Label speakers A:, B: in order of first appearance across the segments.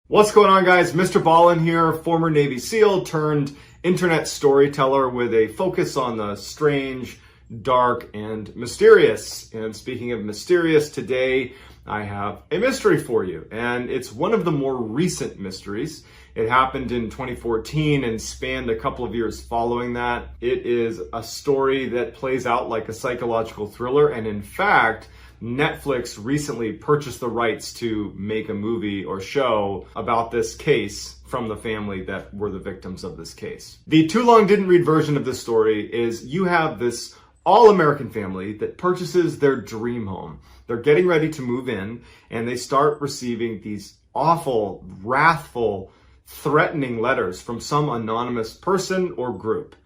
A: What's going on, guys? MrBallen here, former Navy SEAL turned internet storyteller with a focus on the strange, dark, and mysterious. And speaking of mysterious, today I have a mystery for you, and it's one of the more recent mysteries. It happened in 2014 and spanned a couple of years following that. It is a story that plays out like a psychological thriller, and in fact, Netflix recently purchased the rights to make a movie or show about this case from the family that were the victims of this case. The too long didn't read version of this story is you have this all-American family that purchases their dream home. They're getting ready to move in, and they start receiving these awful, wrathful, threatening letters from some anonymous person or group.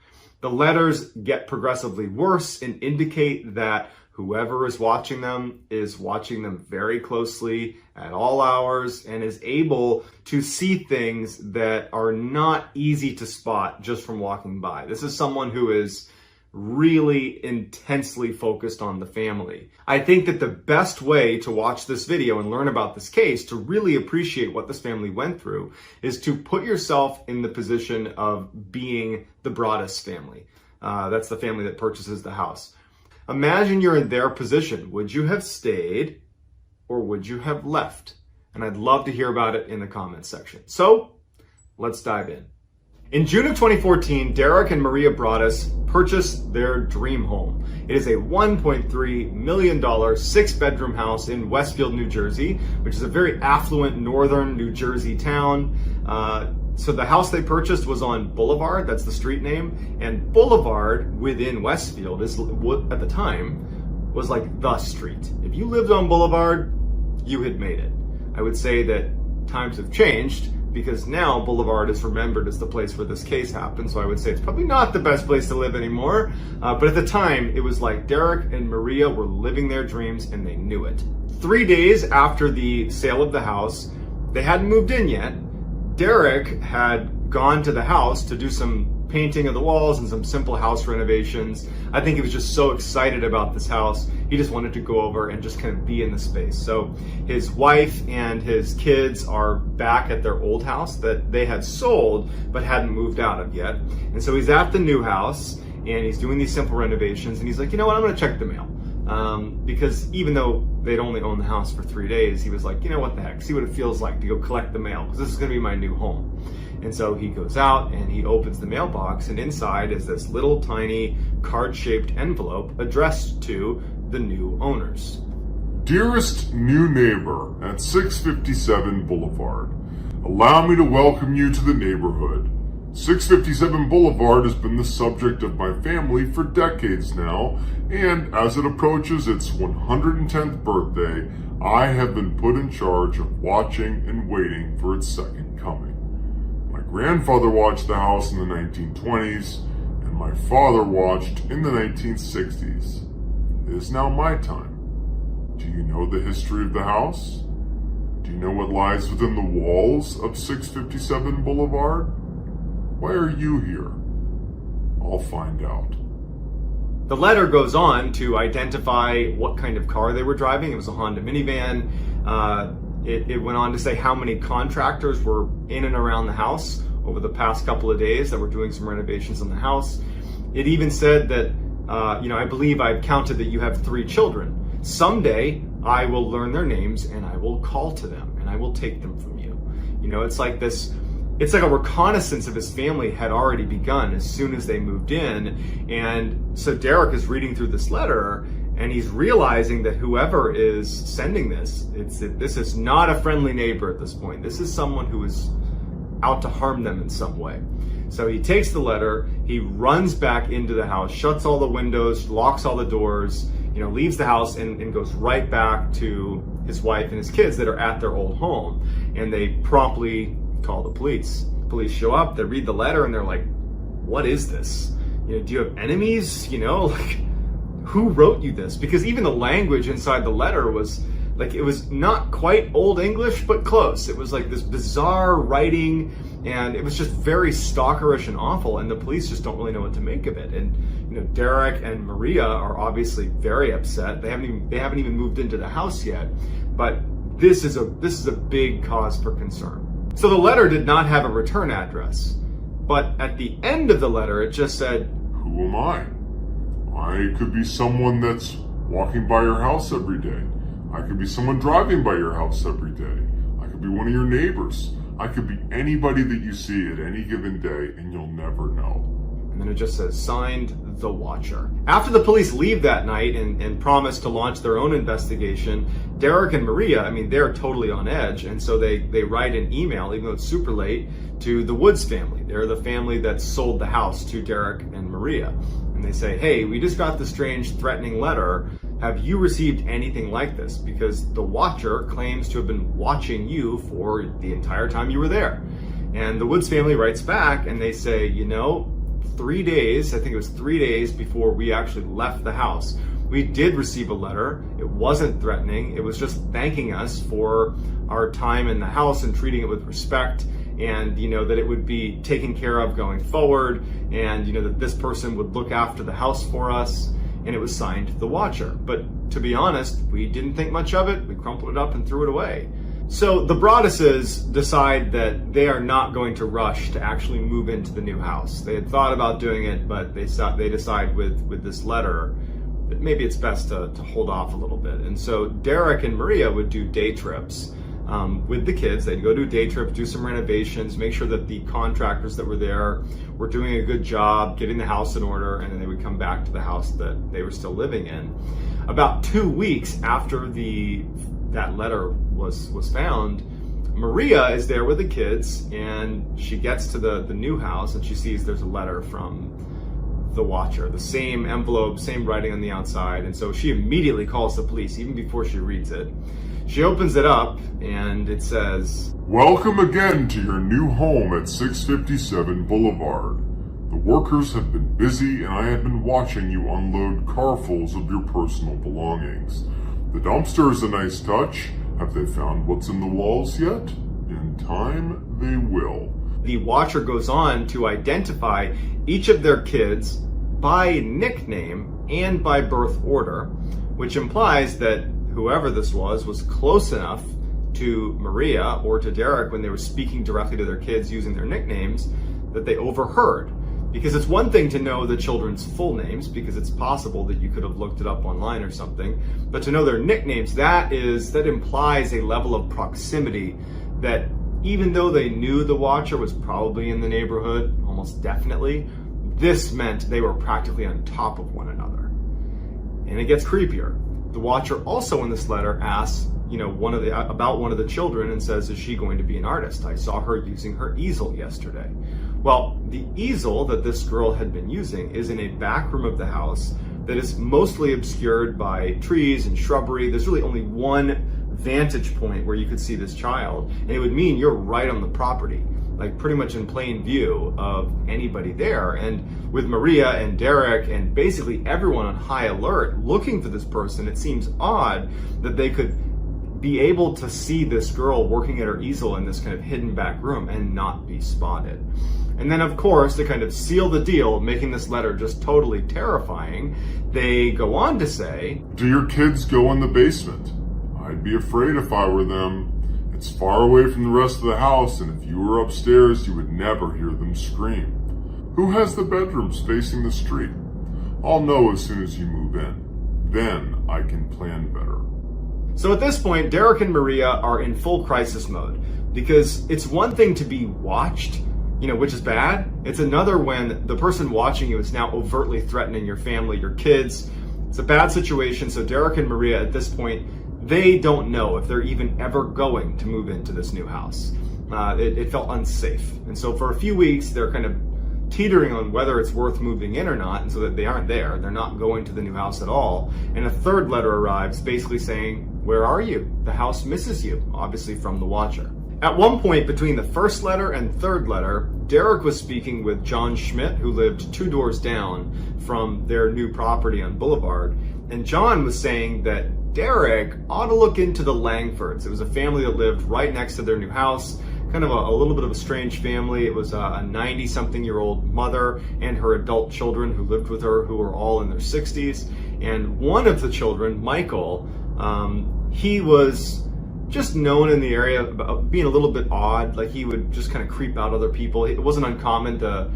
A: The letters get progressively worse and indicate that whoever is watching them very closely at all hours and is able to see things that are not easy to spot just from walking by. This is someone who is really intensely focused on the family. I think that the best way to watch this video and learn about this case, to really appreciate what this family went through, is to put yourself in the position of being the Broaddus family. That's the family that purchases the house. Imagine you're in their position. Would you have stayed or would you have left? And I'd love to hear about it in the comments section. So let's dive in. In June of 2014, Derek and Maria Broaddus purchased their dream home. It is a $1.3 million 6-bedroom house in Westfield, New Jersey, which is a very affluent northern New Jersey town. So the house they purchased was on Boulevard, that's the street name, and Boulevard within Westfield is what at the time was like the street. If you lived on Boulevard, you had made it. I would say that times have changed because now Boulevard is remembered as the place where this case happened, so I would say it's probably not the best place to live anymore, but at the time it was like Derek and Maria were living their dreams and they knew it. 3 days after the sale of the house, they hadn't moved in yet. Derek had gone to the house to do some painting of the walls and some simple house renovations. I think he was just so excited about this house, he just wanted to go over and just kind of be in the space. So his wife and his kids are back at their old house that they had sold but hadn't moved out of yet. And so he's at the new house and he's doing these simple renovations and he's like, you know what, I'm gonna check the mail. Because even though they'd only owned the house for 3 days, he was like, you know what the heck, see what it feels like to go collect the mail, because this is gonna be my new home. And so he goes out and he opens the mailbox, and inside is this little tiny card-shaped envelope addressed to the new owners.
B: Dearest new neighbor at 657 Boulevard, allow me to welcome you to the neighborhood. 657 Boulevard has been the subject of my family for decades now, and as it approaches its 110th birthday, I have been put in charge of watching and waiting for its second coming. My grandfather watched the house in the 1920s, and my father watched in the 1960s. It is now my time. Do you know the history of the house? Do you know what lies within the walls of 657 Boulevard? Why are you here? I'll find out.
A: The letter goes on to identify what kind of car they were driving. It was a Honda minivan. It went on to say how many contractors were in and around the house over the past couple of days that were doing some renovations in the house. It even said that, I believe I've counted that you have 3 children. Someday I will learn their names and I will call to them and I will take them from you. It's like a reconnaissance of his family had already begun as soon as they moved in. And so Derek is reading through this letter and he's realizing that whoever is sending this is not a friendly neighbor at this point. This is someone who is out to harm them in some way. So he takes the letter, he runs back into the house, shuts all the windows, locks all the doors, leaves the house and goes right back to his wife and his kids that are at their old home. And they promptly call the police. Police show up, they read the letter and they're like, what is this? Do you have enemies? Who wrote you this? Because even the language inside the letter was like, it was not quite Old English, but close. It was like this bizarre writing and it was just very stalkerish and awful, and the police just don't really know what to make of it. And Derek and Maria are obviously very upset. They haven't even moved into the house yet, but this is a big cause for concern. So the letter did not have a return address, but at the end of the letter, it just said,
B: "Who am I? I could be someone that's walking by your house every day. I could be someone driving by your house every day. I could be one of your neighbors. I could be anybody that you see at any given day, and you'll never know."
A: And then it just says, signed, The Watcher. After the police leave that night and promise to launch their own investigation, Derek and Maria, they're totally on edge. And so they write an email, even though it's super late, to the Woods family. They're the family that sold the house to Derek and Maria. And they say, hey, we just got this strange threatening letter. Have you received anything like this? Because the Watcher claims to have been watching you for the entire time you were there. And the Woods family writes back and they say, 3 days, I think it was 3 days before we actually left the house, we did receive a letter. It wasn't threatening. It was just thanking us for our time in the house and treating it with respect, and that it would be taken care of going forward, and that this person would look after the house for us, and it was signed The Watcher. But to be honest, we didn't think much of it. We crumpled it up and threw it away. So the Broadduses decide that they are not going to rush to actually move into the new house. They had thought about doing it, but they decide with this letter that maybe it's best to hold off a little bit. And so Derek and Maria would do day trips with the kids. They'd go do day trips, do some renovations, make sure that the contractors that were there were doing a good job getting the house in order, and then they would come back to the house that they were still living in. About 2 weeks after that letter was found, Maria is there with the kids, and she gets to the new house and she sees there's a letter from the Watcher, the same envelope, same writing on the outside, and so she immediately calls the police even before she reads it. She opens it up and it says,
B: "Welcome again to your new home at 657 Boulevard. The workers have been busy and I have been watching you unload carfuls of your personal belongings. The dumpster is a nice touch. Have they found what's in the walls yet? In time, they will."
A: The Watcher goes on to identify each of their kids by nickname and by birth order, which implies that whoever this was close enough to Maria or to Derek when they were speaking directly to their kids using their nicknames that they overheard. Because it's one thing to know the children's full names, because it's possible that you could have looked it up online or something, but to know their nicknames, that implies a level of proximity that even though they knew the Watcher was probably in the neighborhood, almost definitely, this meant they were practically on top of one another. And it gets creepier. The Watcher also in this letter asks, about one of the children and says, is she going to be an artist? I saw her using her easel yesterday. Well, the easel that this girl had been using is in a back room of the house that is mostly obscured by trees and shrubbery. There's really only one vantage point where you could see this child, and it would mean you're right on the property, like pretty much in plain view of anybody there. And with Maria and Derek and basically everyone on high alert looking for this person, it seems odd that they could be able to see this girl working at her easel in this kind of hidden back room and not be spotted. And then, of course, to kind of seal the deal, making this letter just totally terrifying, they go on to say,
B: "Do your kids go in the basement? I'd be afraid if I were them. It's far away from the rest of the house, and if you were upstairs, you would never hear them scream. Who has the bedrooms facing the street? I'll know as soon as you move in. Then I can plan better."
A: So at this point, Derek and Maria are in full crisis mode, because it's one thing to be watched, which is bad. It's another when the person watching you is now overtly threatening your family, your kids. It's a bad situation. So Derek and Maria at this point, they don't know if they're even ever going to move into this new house. It felt unsafe. And so for a few weeks, they're kind of teetering on whether it's worth moving in or not, and so that they aren't there. They're not going to the new house at all. And a third letter arrives basically saying, where are you? The house misses you, obviously from the Watcher. At one point between the first letter and third letter, Derek was speaking with John Schmidt, who lived 2 doors down from their new property on Boulevard. And John was saying that Derek ought to look into the Langfords. It was a family that lived right next to their new house, kind of a little bit of a strange family. It was a 90-something-year-old mother and her adult children who lived with her, who were all in their 60s. And one of the children, Michael, he was just known in the area about being a little bit odd. Like he would just kind of creep out other people. It wasn't uncommon to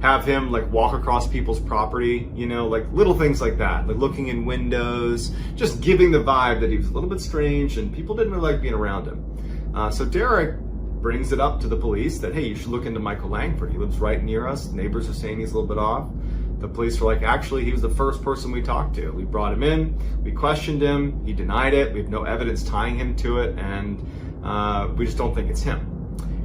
A: have him like walk across people's property, you know, like little things like that, like looking in windows, just giving the vibe that he was a little bit strange and people didn't really like being around him. So Derek brings it up to the police that, hey, you should look into Michael Langford. He lives right near us. Neighbors are saying he's a little bit off. The police were like, actually, he was the first person we talked to. We brought him in, we questioned him, he denied it, we have no evidence tying him to it, and we just don't think it's him.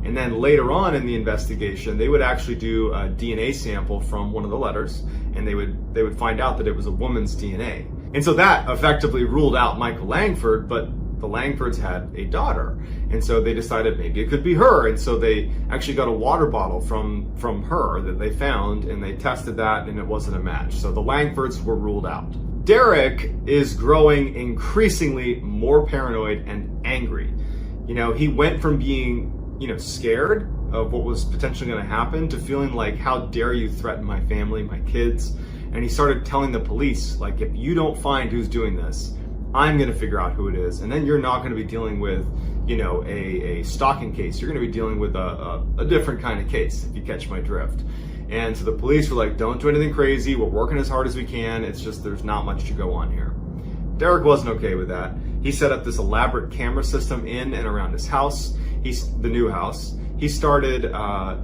A: And then later on in the investigation, they would actually do a DNA sample from one of the letters, and they would find out that it was a woman's DNA. And so that effectively ruled out Michael Langford, but the Langfords had a daughter. And so they decided maybe it could be her. And so they actually got a water bottle from her that they found, and they tested that, and it wasn't a match. So the Langfords were ruled out. Derek is growing increasingly more paranoid and angry. You know, he went from being, you know, scared of what was potentially going to happen to feeling like, how dare you threaten my family, my kids? And he started telling the police, like, if you don't find who's doing this, I'm going to figure out who it is. And then you're not going to be dealing with, you know, a stalking case. You're going to be dealing with a different kind of case, if you catch my drift. And so the police were like, don't do anything crazy. We're working as hard as we can. It's just there's not much to go on here. Derek wasn't okay with that. He set up this elaborate camera system in and around his house, the new house. He started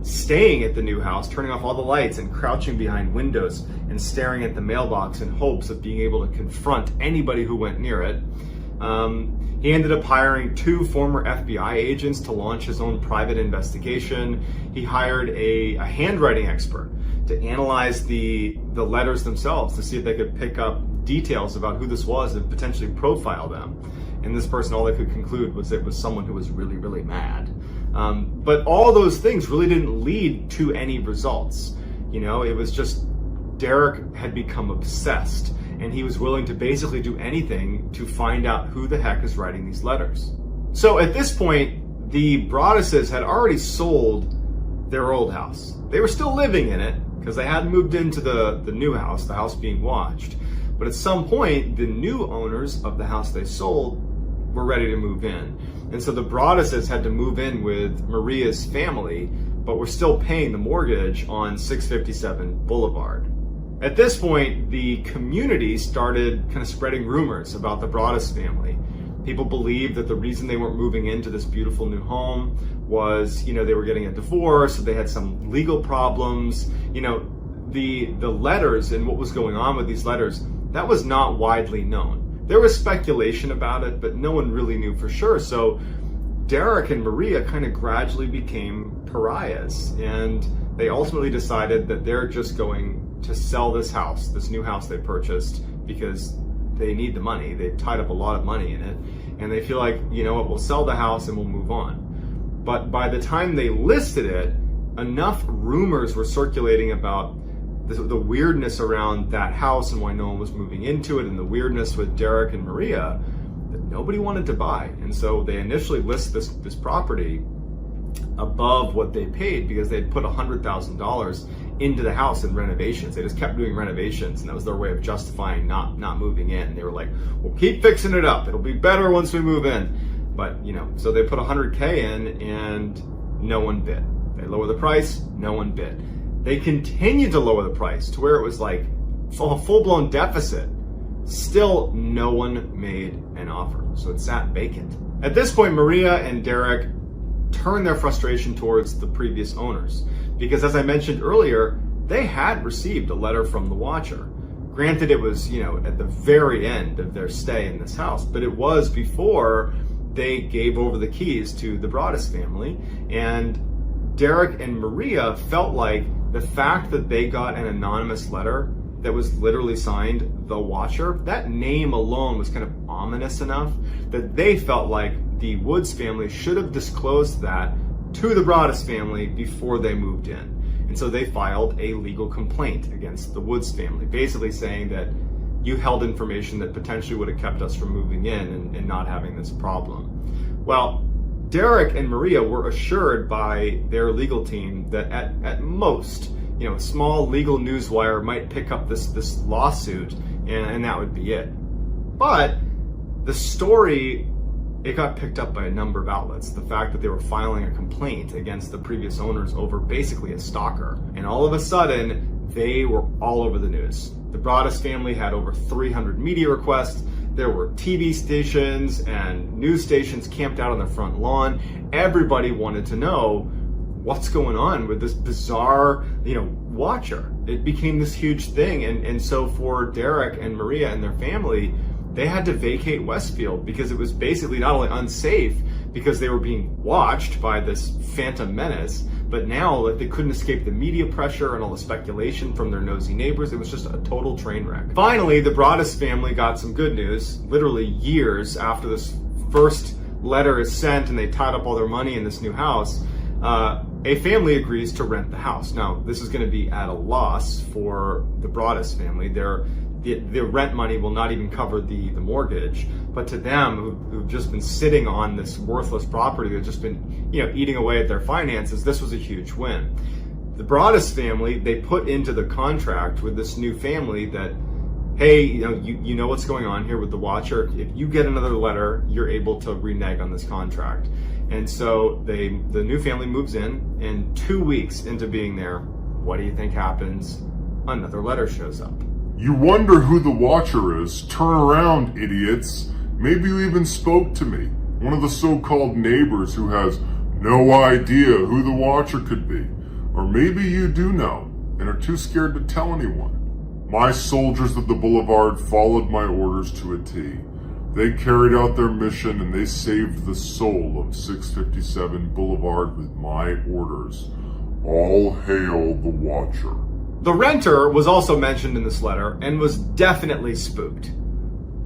A: staying at the new house, turning off all the lights and crouching behind windows and staring at the mailbox in hopes of being able to confront anybody who went near it. He ended up hiring 2 former FBI agents to launch his own private investigation. He hired a handwriting expert to analyze the letters themselves to see if they could pick up details about who this was and potentially profile them. And this person, all they could conclude was it was someone who was really, really mad. But all those things really didn't lead to any results. You know, it was just Derek had become obsessed, and he was willing to basically do anything to find out who the heck is writing these letters. So at this point, the Broadduses had already sold their old house. They were still living in it because they hadn't moved into the new house, the house being watched. But at some point, the new owners of the house they sold were ready to move in. And so the Broadduses had to move in with Maria's family, but were still paying the mortgage on 657 Boulevard. At this point, the community started kind of spreading rumors about the Broaddus family. People believed that the reason they weren't moving into this beautiful new home was, you know, they were getting a divorce, or they had some legal problems. You know, the letters and what was going on with these letters, that was not widely known. There was speculation about it, but no one really knew for sure. So Derek and Maria kind of gradually became pariahs, and they ultimately decided that they're just going to sell this house, this new house they purchased, because they need the money. They've tied up a lot of money in it, and they feel like, you know what, we'll sell the house and we'll move on. But by the time they listed it, enough rumors were circulating about the weirdness around that house and why no one was moving into it, and the weirdness with Derek and Maria, that nobody wanted to buy. And so they initially list this property above what they paid because they'd put $100,000 into the house in renovations. They just kept doing renovations, and that was their way of justifying not moving in. They were like, we'll keep fixing it up. It'll be better once we move in. But, you know, so they put $100K in and no one bid. They lower the price, no one bid. They continued to lower the price to where it was like a full-blown deficit. Still, no one made an offer, so it sat vacant. At this point, Maria and Derek turned their frustration towards the previous owners, because as I mentioned earlier, they had received a letter from the Watcher. Granted, it was, you know, at the very end of their stay in this house, but it was before they gave over the keys to the Broaddus family, and Derek and Maria felt like the fact that they got an anonymous letter that was literally signed The Watcher, that name alone was kind of ominous enough that they felt like the Woods family should have disclosed that to the Broaddus family before they moved in. And so they filed a legal complaint against the Woods family, basically saying that you held information that potentially would have kept us from moving in and not having this problem. Well, Derek and Maria were assured by their legal team that at most, you know, a small legal newswire might pick up this lawsuit, and that would be it. But the story it got picked up by a number of outlets. The fact that they were filing a complaint against the previous owners over basically a stalker. And all of a sudden, they were all over the news. The Broaddus family had over 300 media requests. There were TV stations and news stations camped out on their front lawn. Everybody wanted to know what's going on with this bizarre, watcher. It became this huge thing. And so for Derek and Maria and their family, they had to vacate Westfield because it was basically not only unsafe because they were being watched by this phantom menace, but now they couldn't escape the media pressure and all the speculation from their nosy neighbors. It was just a total train wreck. Finally, the Broaddus family got some good news, literally years after this first letter is sent and they tied up all their money in this new house. A family agrees to rent the house. Now, this is going to be at a loss for the Broaddus family. The rent money will not even cover the mortgage, but to them who've just been sitting on this worthless property that's just been eating away at their finances, this was a huge win. The Broaddus family, they put into the contract with this new family that, hey, you know what's going on here with the watcher. If you get another letter, you're able to renege on this contract. And so the new family moves in, and 2 weeks into being there, what do you think happens? Another letter shows up.
B: You wonder who the watcher is. Turn around, idiots. Maybe you even spoke to me, one of the so-called neighbors who has no idea who the watcher could be. Or maybe you do know and are too scared to tell anyone. My soldiers of the boulevard followed my orders to a T. They carried out their mission and they saved the soul of 657 Boulevard with my orders. All hail the watcher.
A: The renter was also mentioned in this letter and was definitely spooked.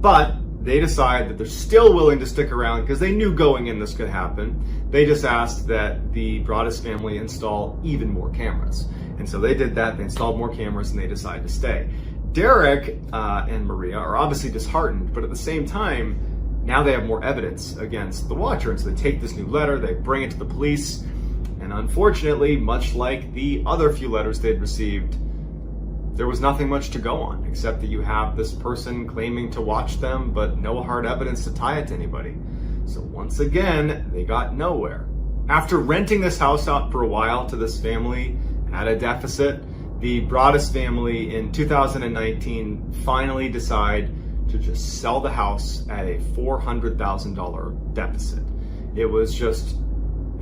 A: But they decide that they're still willing to stick around because they knew going in this could happen. They just asked that the Broaddus family install even more cameras. And so they did that, they installed more cameras, and they decided to stay. Derek and Maria are obviously disheartened, but at the same time, now they have more evidence against the watcher. And so they take this new letter, they bring it to the police, and unfortunately, much like the other few letters they'd received, there was nothing much to go on, except that you have this person claiming to watch them, but no hard evidence to tie it to anybody. So once again, they got nowhere. After renting this house out for a while to this family at a deficit, the Broaddus family in 2019 finally decide to just sell the house at a $400,000 deficit. It was just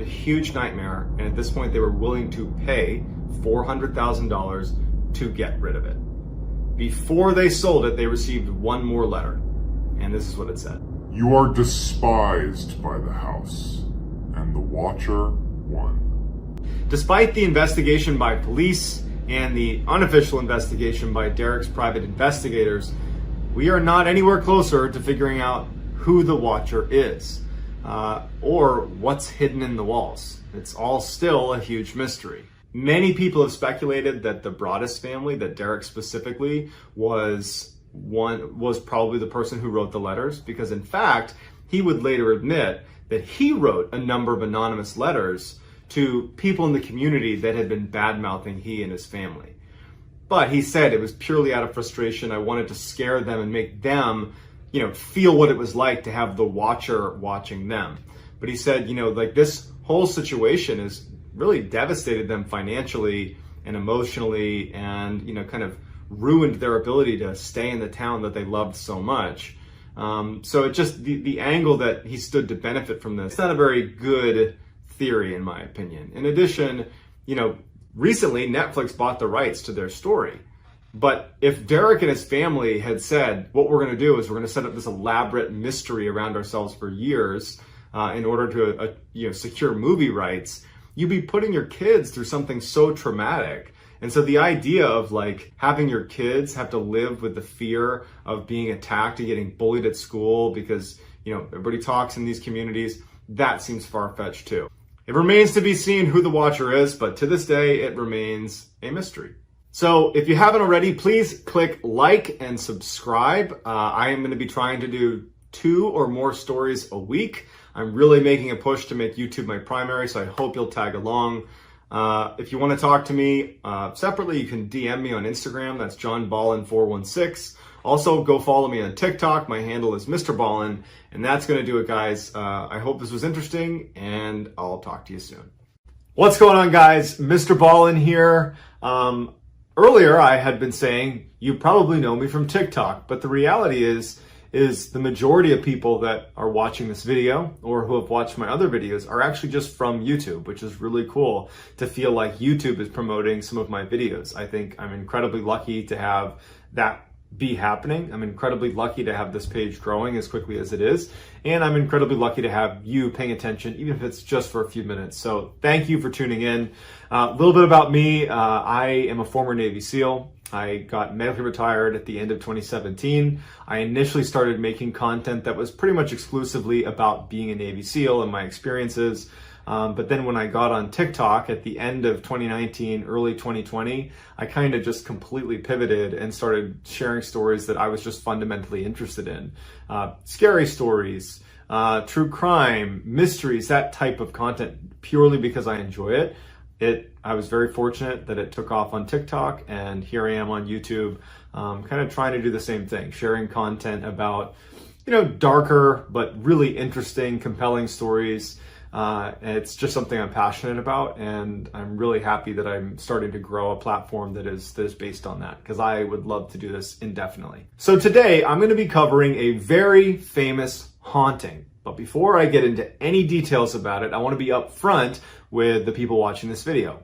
A: a huge nightmare, and at this point they were willing to pay $400,000 to get rid of it. Before they sold it, they received one more letter, and this is what it said.
B: You are despised by the house, and the watcher won.
A: Despite the investigation by police and the unofficial investigation by Derek's private investigators, we are not anywhere closer to figuring out who the watcher is, or what's hidden in the walls. It's all still a huge mystery. Many people have speculated that the Broaddus family, that Derek specifically, was probably the person who wrote the letters, because in fact, he would later admit that he wrote a number of anonymous letters to people in the community that had been bad-mouthing he and his family. But he said it was purely out of frustration. I wanted to scare them and make them, feel what it was like to have the watcher watching them. But he said, this whole situation has really devastated them financially and emotionally, and, kind of ruined their ability to stay in the town that they loved so much. So it just, the angle that he stood to benefit from this, it's not a very good theory in my opinion. In addition, recently Netflix bought the rights to their story. But if Derek and his family had said, what we're going to do is we're going to set up this elaborate mystery around ourselves for years in order to secure movie rights, you'd be putting your kids through something so traumatic. And so the idea of having your kids have to live with the fear of being attacked and getting bullied at school because, everybody talks in these communities, that seems far-fetched too. It remains to be seen who the watcher is, but to this day, it remains a mystery. So if you haven't already, please click like and subscribe. I am going to be trying to do 2 or more stories a week. I'm really making a push to make YouTube my primary, so I hope you'll tag along. If you want to talk to me separately, you can DM me on Instagram. That's JohnBallen416. Also, go follow me on TikTok. My handle is MrBallen, and that's going to do it, guys. I hope this was interesting, and I'll talk to you soon. What's going on, guys? MrBallen here. Earlier, I had been saying you probably know me from TikTok, but the reality is the majority of people that are watching this video or who have watched my other videos are actually just from YouTube, which is really cool to feel like YouTube is promoting some of my videos. I think I'm incredibly lucky to have that be happening. I'm incredibly lucky to have this page growing as quickly as it is. And I'm incredibly lucky to have you paying attention, even if it's just for a few minutes. So thank you for tuning in. A little bit about me. I am a former Navy SEAL. I got medically retired at the end of 2017. I initially started making content that was pretty much exclusively about being a Navy SEAL and my experiences. But then when I got on TikTok at the end of 2019, early 2020, I kind of just completely pivoted and started sharing stories that I was just fundamentally interested in. Scary stories, true crime, mysteries, that type of content, purely because I enjoy it. I was very fortunate that it took off on TikTok, and here I am on YouTube, kind of trying to do the same thing, sharing content about, darker but really interesting, compelling stories. It's just something I'm passionate about, and I'm really happy that I'm starting to grow a platform that is based on that, because I would love to do this indefinitely. So today I'm going to be covering a very famous haunting. But before I get into any details about it, I want to be upfront with the people watching this video.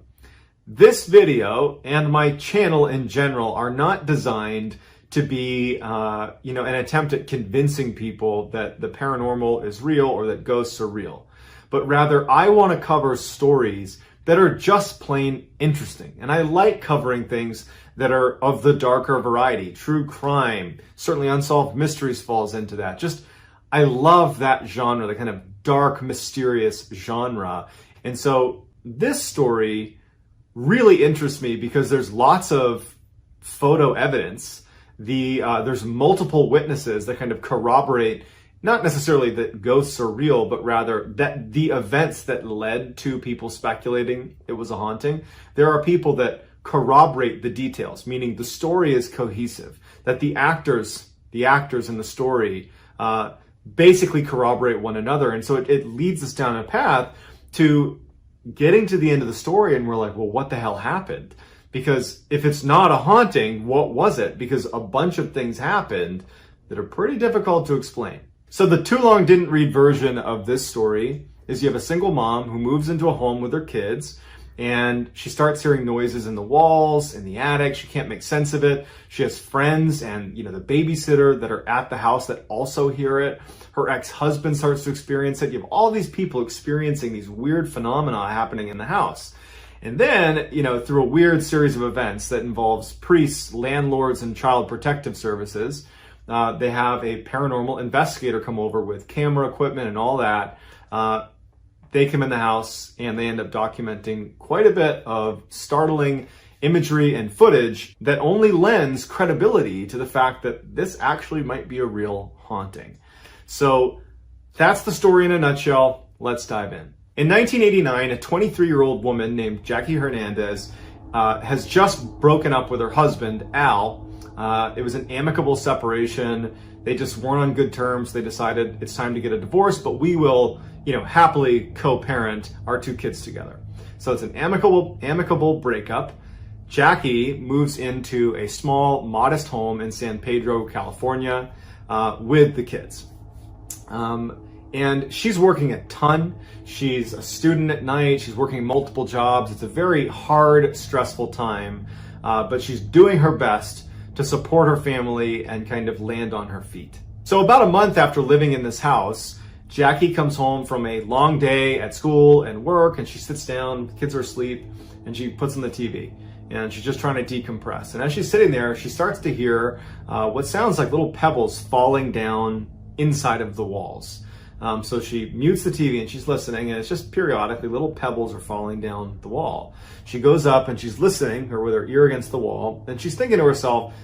A: This video and my channel in general are not designed to be, an attempt at convincing people that the paranormal is real or that ghosts are real. But rather, I want to cover stories that are just plain interesting. And I like covering things that are of the darker variety. True crime, certainly unsolved mysteries falls into that. I love that genre, the kind of dark, mysterious genre. And so this story really interests me because there's lots of photo evidence. There's multiple witnesses that kind of corroborate, not necessarily that ghosts are real, but rather that the events that led to people speculating it was a haunting. There are people that corroborate the details, meaning the story is cohesive, that the actors in the story, basically corroborate one another. And so it leads us down a path to getting to the end of the story, and we're like, well, what the hell happened? Because if it's not a haunting, what was it? Because a bunch of things happened that are pretty difficult to explain. So the too long didn't read version of this story is you have a single mom who moves into a home with her kids, and she starts hearing noises in the walls, in the attic. She can't make sense of it. She has friends and, the babysitter that are at the house that also hear it. Her ex-husband starts to experience it. You have all these people experiencing these weird phenomena happening in the house. And then, through a weird series of events that involves priests, landlords, and child protective services, they have a paranormal investigator come over with camera equipment and all that. They come in the house and they end up documenting quite a bit of startling imagery and footage that only lends credibility to the fact that this actually might be a real haunting. So that's the story in a nutshell. Let's dive in. In 1989, a 23-year-old woman named Jackie Hernandez has just broken up with her husband, Al. It was an amicable separation. They just weren't on good terms. They decided it's time to get a divorce, but we will, happily co-parent our two kids together. So it's an amicable breakup. Jackie moves into a small, modest home in San Pedro, California, with the kids. And she's working a ton. She's a student at night. She's working multiple jobs. It's a very hard, stressful time, but she's doing her best to support her family and kind of land on her feet. So about a month after living in this house, Jackie comes home from a long day at school and work, and she sits down, kids are asleep, and she puts on the TV. And she's just trying to decompress. And as she's sitting there, she starts to hear what sounds like little pebbles falling down inside of the walls. So she mutes the TV and she's listening, and it's just periodically little pebbles are falling down the wall. She goes up and she's listening, or with her ear against the wall, and she's thinking to herself,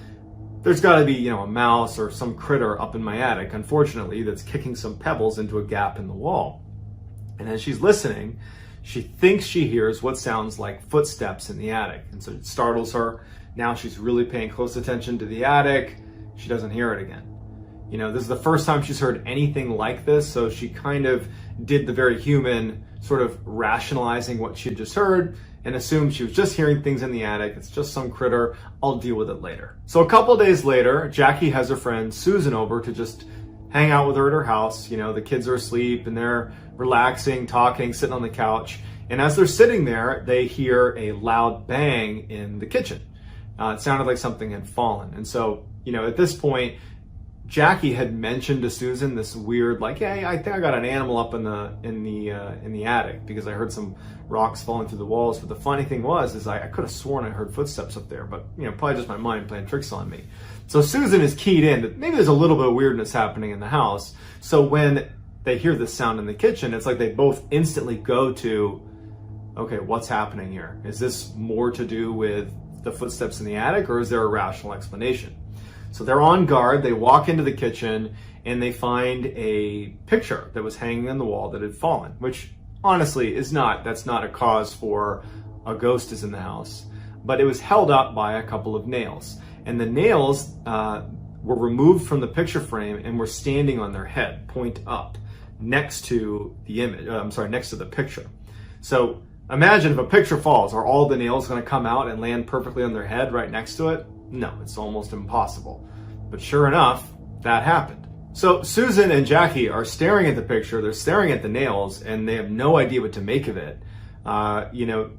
A: there's got to be, a mouse or some critter up in my attic, unfortunately, that's kicking some pebbles into a gap in the wall. And as she's listening, she thinks she hears what sounds like footsteps in the attic. And so it startles her. Now she's really paying close attention to the attic. she doesn't hear it again. This is the first time she's heard anything like this, so she kind of did the very human sort of rationalizing what she had just heard and assumed she was just hearing things in the attic. It's just some critter. I'll deal with it later. So a couple of days later, Jackie has her friend Susan over to just hang out with her at her house. The kids are asleep and they're relaxing, talking, sitting on the couch. And as they're sitting there, they hear a loud bang in the kitchen. It sounded like something had fallen. And so, at this point, Jackie had mentioned to Susan this weird, like, hey, I think I got an animal up in the attic because I heard some rocks falling through the walls. But the funny thing is I could have sworn I heard footsteps up there, but probably just my mind playing tricks on me. So Susan is keyed in that maybe there's a little bit of weirdness happening in the house. So when they hear this sound in the kitchen, it's like they both instantly go to, okay, what's happening here? Is this more to do with the footsteps in the attic, or is there a rational explanation? So they're on guard. They walk into the kitchen and they find a picture that was hanging on the wall that had fallen, which honestly that's not a cause for a ghost is in the house, but it was held up by a couple of nails, and the nails were removed from the picture frame and were standing on their head, point up, next to the image. Next to the picture. So imagine if a picture falls, are all the nails going to come out and land perfectly on their head right next to it? No, it's almost impossible. But sure enough, that happened. So Susan and Jackie are staring at the picture, they're staring at the nails, and they have no idea what to make of it.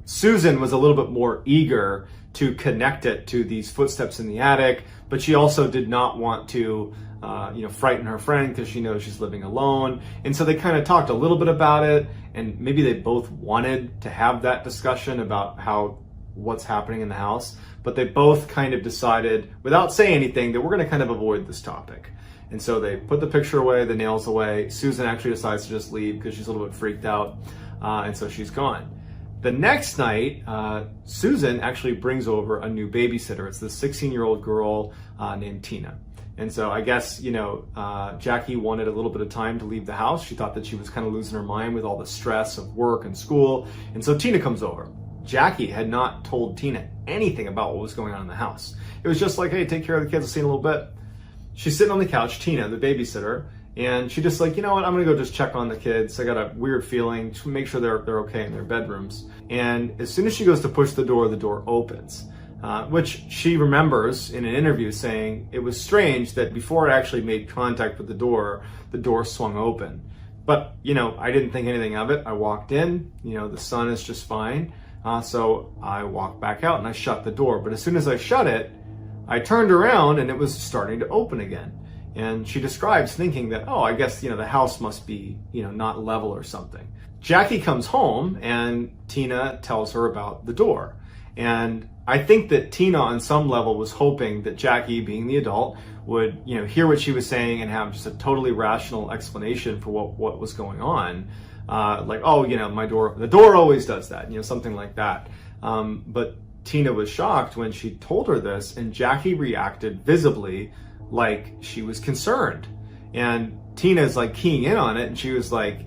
A: Susan was a little bit more eager to connect it to these footsteps in the attic, but she also did not want to frighten her friend because she knows she's living alone. And so they kind of talked a little bit about it, and maybe they both wanted to have that discussion about what's happening in the house, but they both kind of decided, without saying anything, that we're going to kind of avoid this topic. And so they put the picture away, the nails away. Susan actually decides to just leave because she's a little bit freaked out, and so she's gone. The next night, Susan actually brings over a new babysitter. It's this 16-year-old girl named Tina. And so I guess, Jackie wanted a little bit of time to leave the house. She thought that she was kind of losing her mind with all the stress of work and school. And so Tina comes over. Jackie had not told Tina anything about what was going on in the house. It was just like, hey, take care of the kids, I'll see you in a little bit. She's sitting on the couch, Tina, the babysitter, and she just like, you know what, I'm gonna go just check on the kids. I got a weird feeling, just make sure they're okay in their bedrooms. And as soon as she goes to push the door opens, which she remembers in an interview saying it was strange that before it actually made contact with the door swung open. But, I didn't think anything of it. I walked in, the sun is just fine. So I walked back out and I shut the door. But as soon as I shut it, I turned around and it was starting to open again. And she describes thinking that, oh, I guess, the house must be, not level or something. Jackie comes home and Tina tells her about the door. And I think that Tina on some level was hoping that Jackie, being the adult, would, hear what she was saying and have just a totally rational explanation for what was going on. Like, oh, the door always does that, something like that. But Tina was shocked when she told her this, and Jackie reacted visibly like she was concerned. And Tina's like keying in on it, and she was like,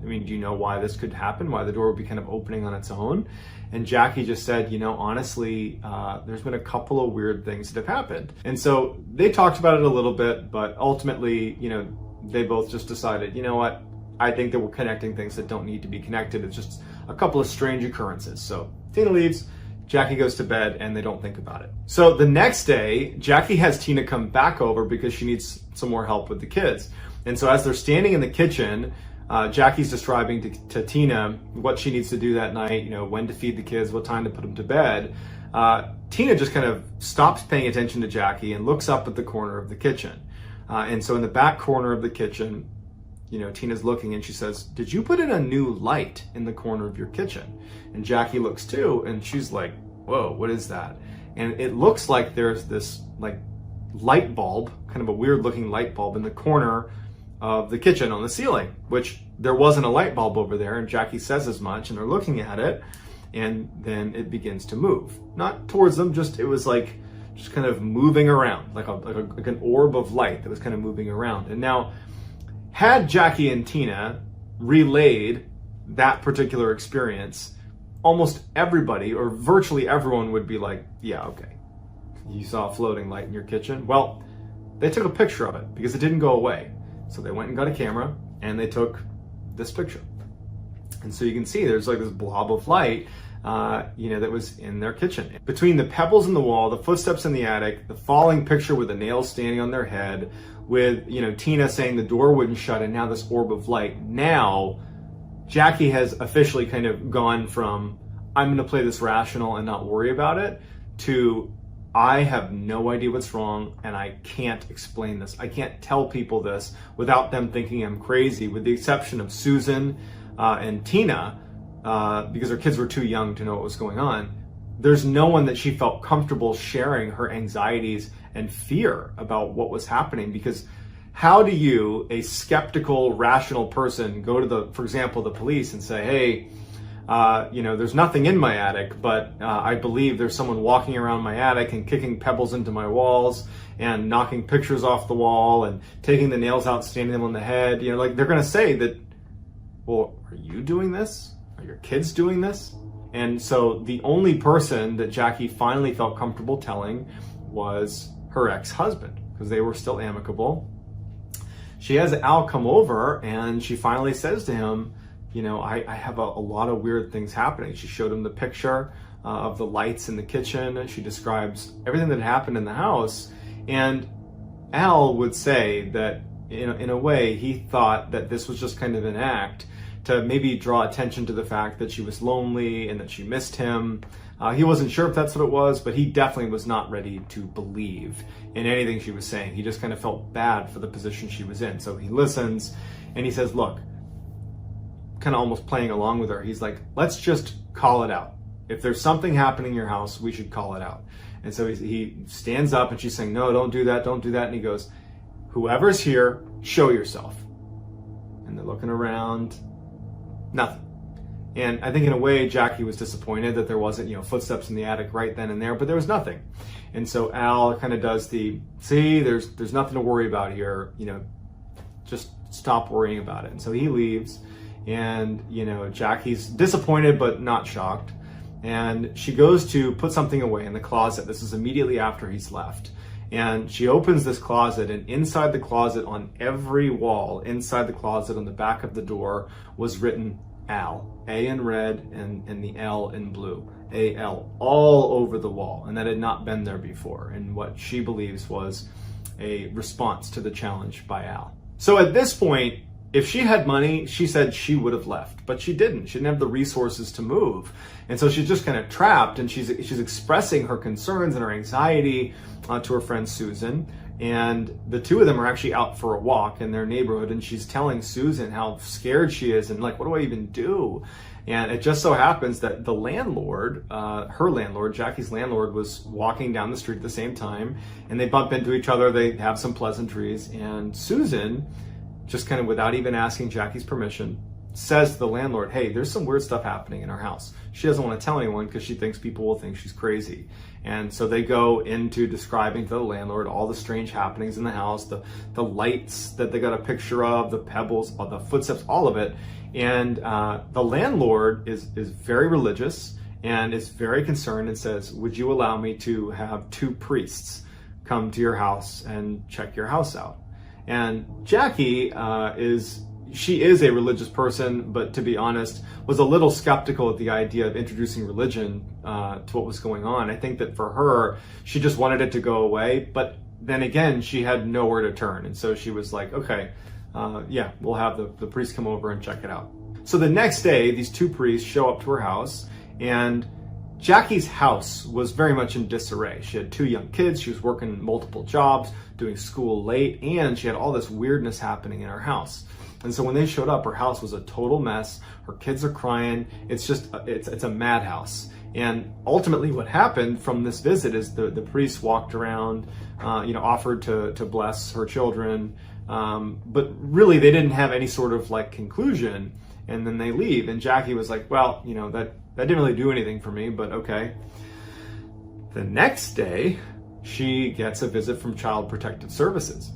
A: do you know why this could happen? Why the door would be kind of opening on its own? And Jackie just said, honestly, there's been a couple of weird things that have happened. And so they talked about it a little bit, but ultimately, they both just decided, you know what? I think that we're connecting things that don't need to be connected. It's just a couple of strange occurrences. So Tina leaves, Jackie goes to bed, and they don't think about it. So the next day, Jackie has Tina come back over because she needs some more help with the kids. And so as they're standing in the kitchen, Jackie's describing to Tina what she needs to do that night, when to feed the kids, what time to put them to bed. Tina just kind of stops paying attention to Jackie and looks up at the corner of the kitchen. And so in the back corner of the kitchen, Tina's looking and she says, did you put in a new light in the corner of your kitchen? And Jackie looks too, and she's like, whoa, what is that? And it looks like there's this like light bulb, kind of a weird looking light bulb in the corner of the kitchen on the ceiling, which there wasn't a light bulb over there. And Jackie says as much, and they're looking at it, and then it begins to move. Not towards them, it was like just kind of moving around, like an orb of light that was kind of moving around. And now, had Jackie and Tina relayed that particular experience, almost everybody or virtually everyone would be like, yeah, okay, you saw a floating light in your kitchen. Well, they took a picture of it because it didn't go away. So they went and got a camera and they took this picture. And so you can see there's like this blob of light, that was in their kitchen. Between the pebbles in the wall, the footsteps in the attic, the falling picture with the nails standing on their head, with, Tina saying the door wouldn't shut, and now this orb of light. Now, Jackie has officially kind of gone from, I'm going to play this rational and not worry about it, to, I have no idea what's wrong and I can't explain this. I can't tell people this without them thinking I'm crazy, with the exception of Susan and Tina, because her kids were too young to know what was going on. There's no one that she felt comfortable sharing her anxieties and fear about what was happening, because how do you, a skeptical, rational person, go to for example, the police and say, hey, there's nothing in my attic, but I believe there's someone walking around my attic and kicking pebbles into my walls and knocking pictures off the wall and taking the nails out, standing them on the head. They're going to say that, well, are you doing this? Are your kids doing this? And so the only person that Jackie finally felt comfortable telling was her ex-husband, because they were still amicable. She has Al come over and she finally says to him, I have a lot of weird things happening. She showed him the picture of the lights in the kitchen. She describes everything that happened in the house. And Al would say that in a way, he thought that this was just kind of an act to maybe draw attention to the fact that she was lonely and that she missed him. He wasn't sure if that's what it was, but he definitely was not ready to believe in anything she was saying. He just kind of felt bad for the position she was in. So he listens and he says, look, kind of almost playing along with her. He's like, let's just call it out. If there's something happening in your house, we should call it out. And so he stands up and she's saying, no, don't do that, don't do that. And he goes, whoever's here, show yourself. And they're looking around, nothing. And I think in a way, Jackie was disappointed that there wasn't, footsteps in the attic right then and there, but there was nothing. And so Al kind of does there's nothing to worry about here, just stop worrying about it. And so he leaves. And, Jackie's disappointed, but not shocked. And she goes to put something away in the closet. This is immediately after he's left. And she opens this closet, and inside the closet, on every wall, inside the closet, on the back of the door, was written Al. A in red and the L in blue. A-L, all over the wall. And that had not been there before. And what she believes was a response to the challenge by Al. So at this point, if she had money, she said she would have left, but she didn't. She didn't have the resources to move. And so she's just kind of trapped, and she's expressing her concerns and her anxiety to her friend Susan. And the two of them are actually out for a walk in their neighborhood, and she's telling Susan how scared she is and like, what do I even do? And it just so happens that the landlord, her landlord, Jackie's landlord, was walking down the street at the same time, and they bump into each other. They have some pleasantries, and Susan, just kind of without even asking Jackie's permission, says to the landlord, hey, there's some weird stuff happening in our house. She doesn't want to tell anyone because she thinks people will think she's crazy. And so they go into describing to the landlord all the strange happenings in the house, the lights that they got a picture of, the pebbles, the footsteps, all of it. And the landlord is very religious and is very concerned and says, would you allow me to have 2 priests come to your house and check your house out? And Jackie is a religious person, but to be honest, was a little skeptical at the idea of introducing religion to what was going on. I think that for her, she just wanted it to go away, but then again, she had nowhere to turn. And so she was like, okay, we'll have the priest come over and check it out. So the next day, these 2 priests show up to her house, and Jackie's house was very much in disarray. She had 2 young kids, she was working multiple jobs, doing school late, and she had all this weirdness happening in her house. And so when they showed up, her house was a total mess. Her kids are crying. It's a madhouse. And ultimately what happened from this visit is the priest walked around, offered to bless her children. But really they didn't have any sort of like conclusion. And then they leave. And Jackie was like, well, that didn't really do anything for me, but okay. The next day, she gets a visit from Child Protective Services,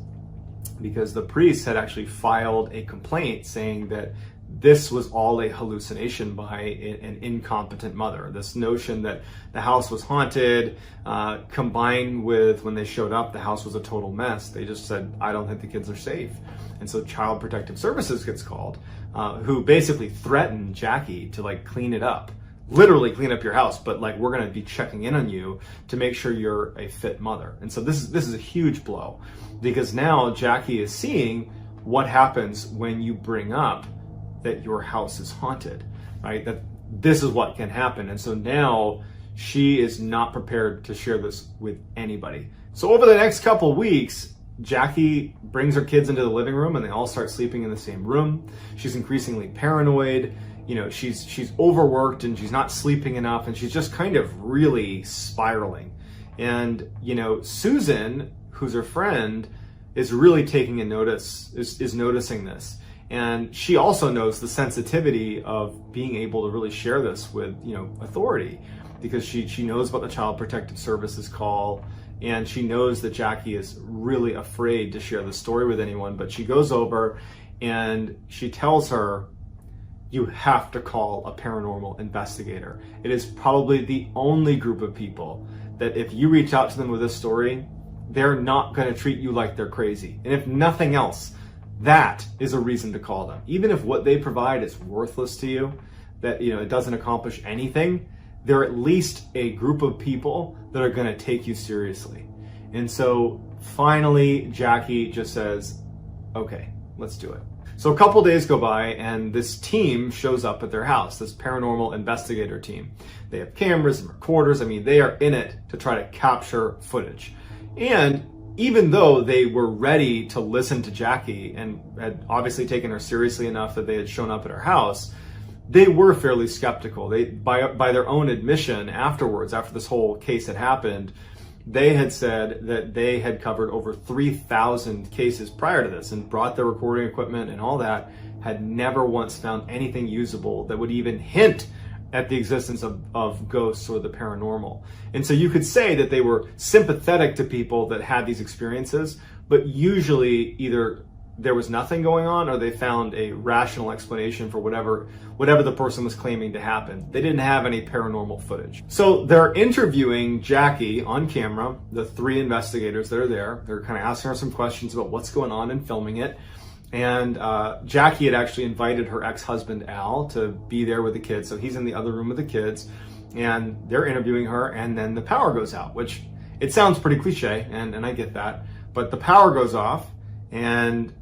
A: because the priest had actually filed a complaint saying that this was all a hallucination by an incompetent mother. This notion that the house was haunted, combined with when they showed up, the house was a total mess. They just said, I don't think the kids are safe. And so Child Protective Services gets called, who basically threatened Jackie to like clean it up. Literally clean up your house, but like we're going to be checking in on you to make sure you're a fit mother. And so this is a huge blow, because now Jackie is seeing what happens when you bring up that your house is haunted, right? That this is what can happen. And so now she is not prepared to share this with anybody. So over the next couple weeks, Jackie brings her kids into the living room and they all start sleeping in the same room. She's increasingly paranoid. You know, she's overworked and she's not sleeping enough, and she's just kind of really spiraling. And, you know, Susan, who's her friend, is really taking a notice, is noticing this. And she also knows the sensitivity of being able to really share this with, you know, authority, because she knows about the Child Protective Services call, and she knows that Jackie is really afraid to share the story with anyone. But she goes over and she tells her, you have to call a paranormal investigator. It is probably the only group of people that if you reach out to them with this story, they're not going to treat you like they're crazy. And if nothing else, that is a reason to call them. Even if what they provide is worthless to you, that, you know, it doesn't accomplish anything, they're at least a group of people that are going to take you seriously. And so finally, Jackie just says, okay, let's do it. So a couple days go by and this team shows up at their house, this paranormal investigator team. They have cameras and recorders. I mean, they are in it to try to capture footage. And even though they were ready to listen to Jackie and had obviously taken her seriously enough that they had shown up at her house, they were fairly skeptical. They, by their own admission afterwards, after this whole case had happened, they had said that they had covered over 3,000 cases prior to this and brought their recording equipment and all that, had never once found anything usable that would even hint at the existence of ghosts or the paranormal. And so you could say that they were sympathetic to people that had these experiences, but usually either there was nothing going on or they found a rational explanation for whatever the person was claiming to happen. They didn't have any paranormal footage. So they're interviewing Jackie on camera, the three investigators that are there. They're kind of asking her some questions about what's going on and filming it. And Jackie had actually invited her ex-husband, Al, to be there with the kids. So he's in the other room with the kids and they're interviewing her, and then the power goes out, which it sounds pretty cliche, and I get that. But the power goes off and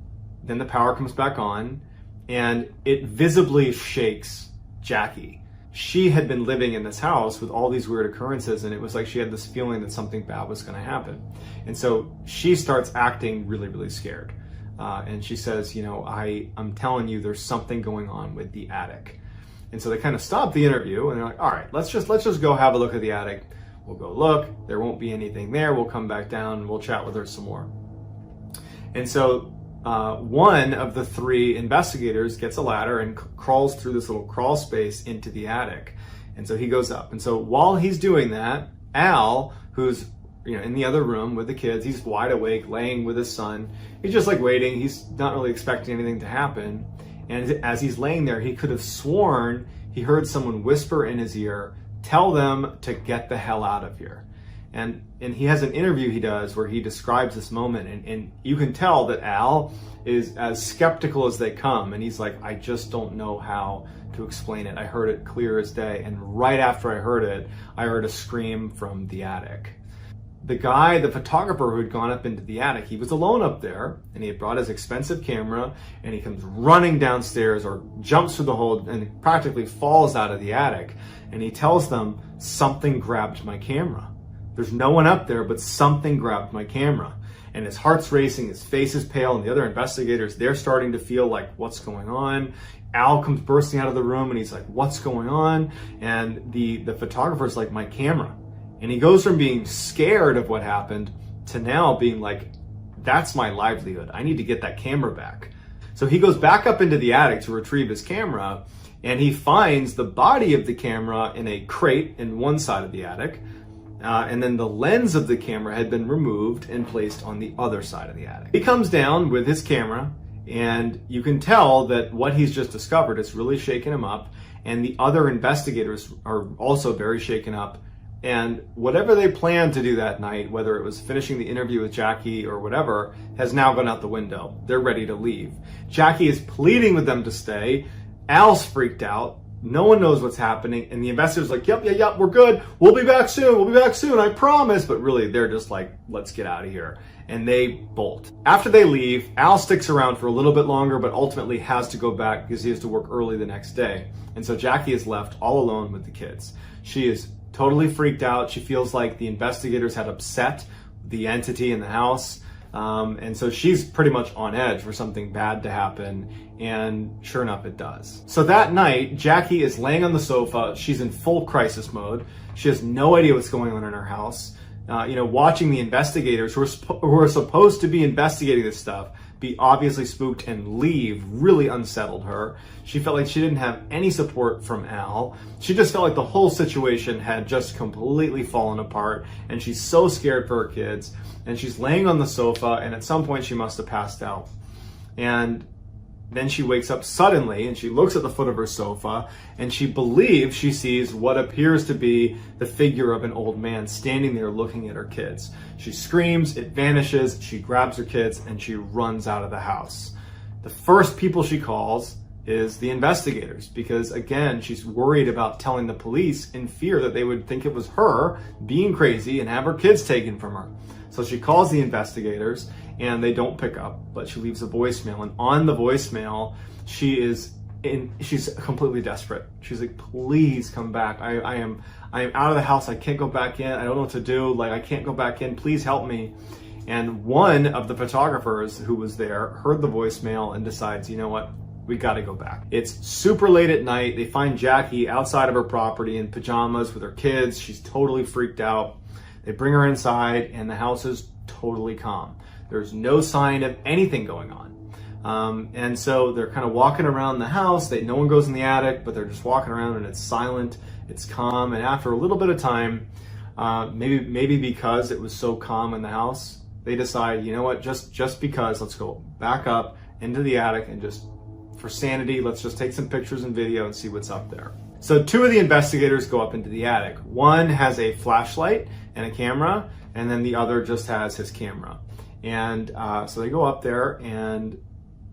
A: then the power comes back on, and it visibly shakes Jackie. She had been living in this house with all these weird occurrences, and it was like she had this feeling that something bad was going to happen. And so she starts acting really, really scared. And she says, you know, I'm telling you, there's something going on with the attic. And so they kind of stop the interview, and they're like, all right, let's just go have a look at the attic. We'll go look. There won't be anything there. We'll come back down and we'll chat with her some more. And so one of the three investigators gets a ladder and crawls through this little crawl space into the attic. And so he goes up. And so while he's doing that, Al, who's, you know, in the other room with the kids, he's wide awake, laying with his son. He's just like waiting. He's not really expecting anything to happen. And as he's laying there, he could have sworn he heard someone whisper in his ear, tell them to get the hell out of here. And he has an interview he does where he describes this moment, and you can tell that Al is as skeptical as they come, and he's like, I just don't know how to explain it. I heard it clear as day, and right after I heard it, I heard a scream from the attic. The guy, the photographer who had gone up into the attic, he was alone up there, and he had brought his expensive camera, and he comes running downstairs or jumps through the hole and practically falls out of the attic, and he tells them, something grabbed my camera. There's no one up there, but something grabbed my camera. And his heart's racing, his face is pale, and the other investigators, they're starting to feel like, what's going on? Al comes bursting out of the room, and he's like, what's going on? And the photographer's like, my camera. And he goes from being scared of what happened to now being like, that's my livelihood. I need to get that camera back. So he goes back up into the attic to retrieve his camera, and he finds the body of the camera in a crate in one side of the attic. And then the lens of the camera had been removed and placed on the other side of the attic. He comes down with his camera And you can tell that what he's just discovered has really shaken him up. And the other investigators are also very shaken up. And whatever they planned to do that night, whether it was finishing the interview with Jackie or whatever, has now gone out the window. They're ready to leave. Jackie is pleading with them to stay. Al's freaked out. No one knows what's happening. And the investigator's like, yep, we're good. We'll be back soon, I promise. But really, they're just like, let's get out of here. And they bolt. After they leave, Al sticks around for a little bit longer, but ultimately has to go back because he has to work early the next day. And so Jackie is left all alone with the kids. She is totally freaked out. She feels like the investigators had upset the entity in the house. And so she's pretty much on edge for something bad to happen. And sure enough, it does. So that night, Jackie is laying on the sofa. She's in full crisis mode. She has no idea what's going on in her house. Watching the investigators who are supposed to be investigating this stuff be obviously spooked and leave really unsettled her. She felt like she didn't have any support from Al. She just felt like the whole situation had just completely fallen apart, and she's so scared for her kids. And she's laying on the sofa, and at some point she must have passed out. And then she wakes up suddenly and she looks at the foot of her sofa and she believes she sees what appears to be the figure of an old man standing there looking at her kids. She screams, it vanishes, she grabs her kids and she runs out of the house. The first people she calls is the investigators because, again, she's worried about telling the police in fear that they would think it was her being crazy and have her kids taken from her. So she calls the investigators and they don't pick up, but she leaves a voicemail. And on the voicemail, she's completely desperate. She's like, please come back. I am out of the house. I can't go back in. I don't know what to do. Like, I can't go back in. Please help me. And one of the photographers who was there heard the voicemail and decides, you know what? We got to go back. It's super late at night. They find Jackie outside of her property in pajamas with her kids. She's totally freaked out. They bring her inside and the house is totally calm. There's no sign of anything going on. And so they're kind of walking around the house. No one goes in the attic, but they're just walking around and it's silent, it's calm. And after a little bit of time, maybe because it was so calm in the house, they decide, you know what, just because, let's go back up into the attic and just for sanity, let's just take some pictures and video and see what's up there. So two of the investigators go up into the attic. One has a flashlight and a camera, and then the other just has his camera. And so they go up there, and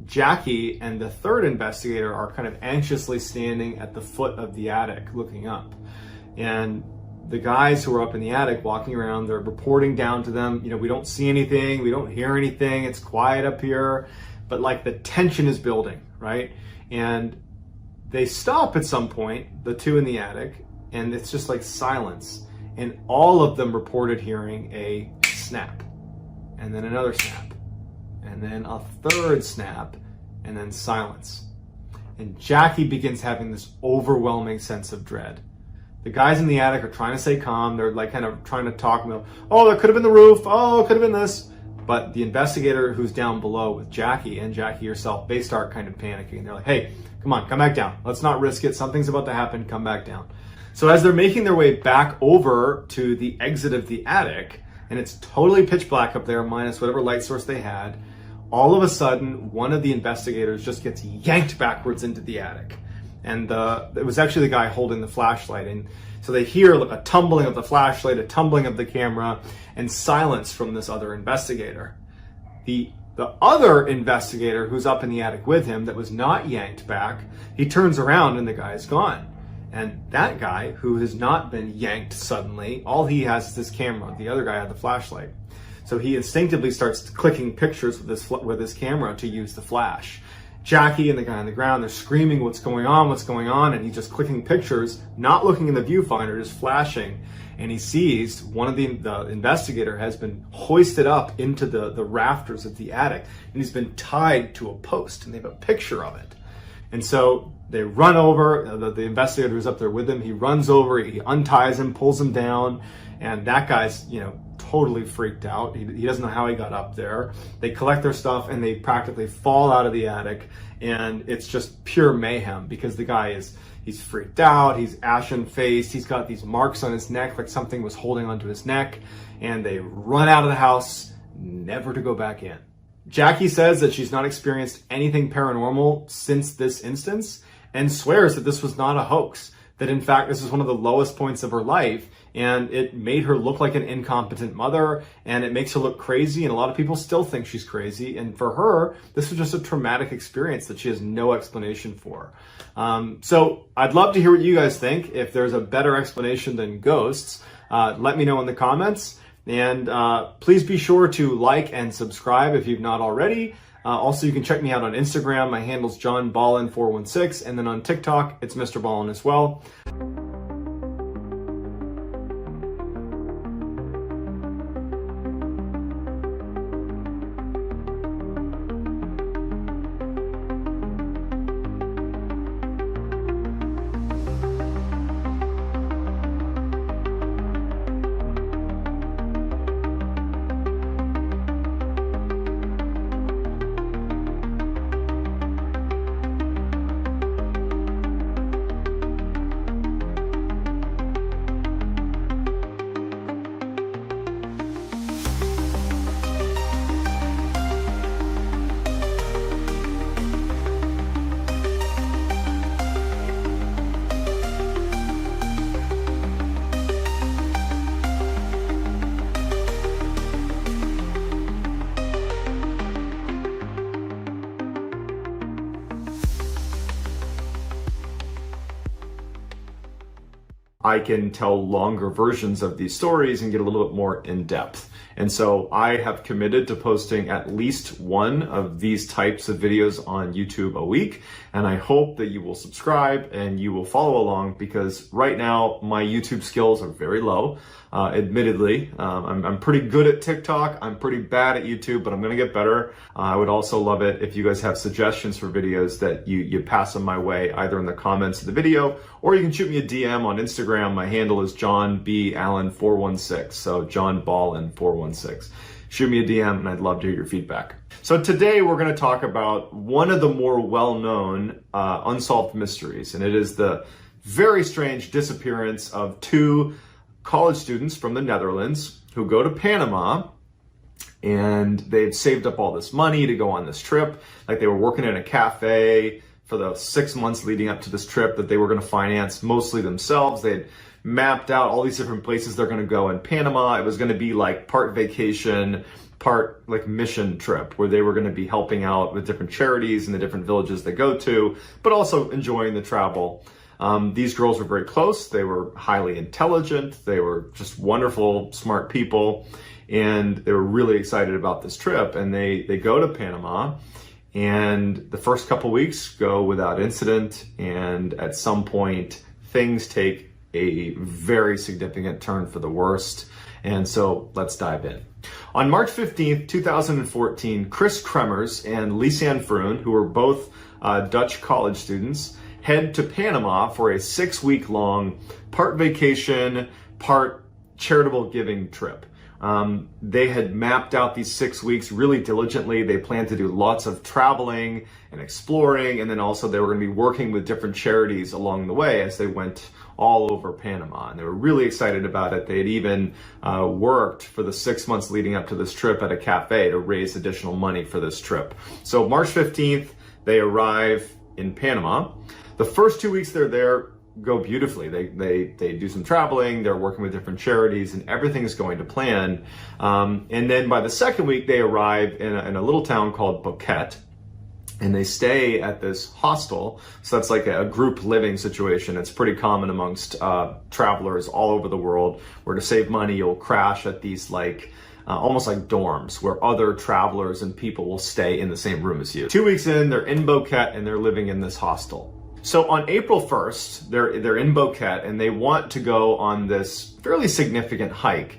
A: Jackie and the third investigator are kind of anxiously standing at the foot of the attic looking up. And the guys who are up in the attic walking around, they're reporting down to them, we don't see anything, we don't hear anything, it's quiet up here, but like the tension is building, right? And they stop at some point, the two in the attic, and it's just like silence. And all of them reported hearing a snap, and then another snap, and then a third snap, and then silence. And Jackie begins having this overwhelming sense of dread. The guys in the attic are trying to stay calm. They're like kind of trying to talk. Oh, that could have been the roof. Oh, it could have been this. But the investigator who's down below with Jackie and Jackie herself, they start kind of panicking. They're like, hey, come on, come back down. Let's not risk it. Something's about to happen. Come back down. So as they're making their way back over to the exit of the attic, and it's totally pitch black up there, minus whatever light source they had, all of a sudden, one of the investigators just gets yanked backwards into the attic. And it was actually the guy holding the flashlight. And so they hear a tumbling of the flashlight, a tumbling of the camera, and silence from this other investigator. The other investigator who's up in the attic with him that was not yanked back, he turns around and the guy's gone. And that guy, who has not been yanked suddenly, all he has is his camera. The other guy had the flashlight. So he instinctively starts clicking pictures with his camera to use the flash. Jackie and the guy on the ground, they're screaming, what's going on? And he's just clicking pictures, not looking in the viewfinder, just flashing. And he sees one of the investigator has been hoisted up into the rafters of the attic, and he's been tied to a post, and they have a picture of it. And so they run over, the investigator who's up there with him, he runs over, he unties him, pulls him down, and that guy's, totally freaked out. He doesn't know how he got up there. They collect their stuff and they practically fall out of the attic, and it's just pure mayhem because the guy he's freaked out, he's ashen-faced, he's got these marks on his neck like something was holding onto his neck, and they run out of the house, never to go back in. Jackie says that she's not experienced anything paranormal since this instance and swears that this was not a hoax, that in fact this is one of the lowest points of her life, and it made her look like an incompetent mother, and it makes her look crazy, and a lot of people still think she's crazy, and for her this was just a traumatic experience that she has no explanation for. So I'd love to hear what you guys think. If there's a better explanation than ghosts, let me know in the comments, and please be sure to like and subscribe if you've not already. Also, you can check me out on Instagram. My handle's JohnBallen416, and then on TikTok, it's MrBallen as well. I can tell longer versions of these stories and get a little bit more in depth. And so I have committed to posting at least one of these types of videos on YouTube a week. And I hope that you will subscribe and you will follow along, because right now my YouTube skills are very low. Admittedly, I'm pretty good at TikTok. I'm pretty bad at YouTube, but I'm going to get better. I would also love it if you guys have suggestions for videos that you pass them my way, either in the comments of the video, or you can shoot me a DM on Instagram. My handle is JohnBallen416. So JohnBallen416. Shoot me a DM and I'd love to hear your feedback. So today we're going to talk about one of the more well-known unsolved mysteries, and it is the very strange disappearance of two college students from the Netherlands who go to Panama, and they've saved up all this money to go on this trip. Like, they were working in a cafe for the 6 months leading up to this trip that they were going to finance mostly themselves. They had mapped out all these different places they're going to go in Panama. It was going to be like part vacation, part like mission trip, where they were going to be helping out with different charities in the different villages they go to, but also enjoying the travel. These girls were very close. They were highly intelligent. They were just wonderful, smart people. And they were really excited about this trip. And they go to Panama, and the first couple weeks go without incident. And at some point, things take a very significant turn for the worst. And so let's dive in. On March 15th, 2014, Chris Kremers and Lisanne Vroon, who were both Dutch college students, head to Panama for a 6-week-long part vacation, part charitable giving trip. They had mapped out these 6 weeks really diligently. They planned to do lots of traveling and exploring, and then also they were going to be working with different charities along the way as they went all over Panama. And they were really excited about it. They had even worked for the 6 months leading up to this trip at a cafe to raise additional money for this trip. So March 15th, they arrive in Panama. The first 2 weeks they're there go beautifully. They do some traveling, they're working with different charities, and everything is going to plan. And then by the second week, they arrive in a little town called Boquete, and they stay at this hostel. So that's like a group living situation. It's pretty common amongst travelers all over the world, where to save money, you'll crash at these almost like dorms, where other travelers and people will stay in the same room as you. 2 weeks in, they're in Boquete and they're living in this hostel. So on April 1st, they're in Boquete, and they want to go on this fairly significant hike,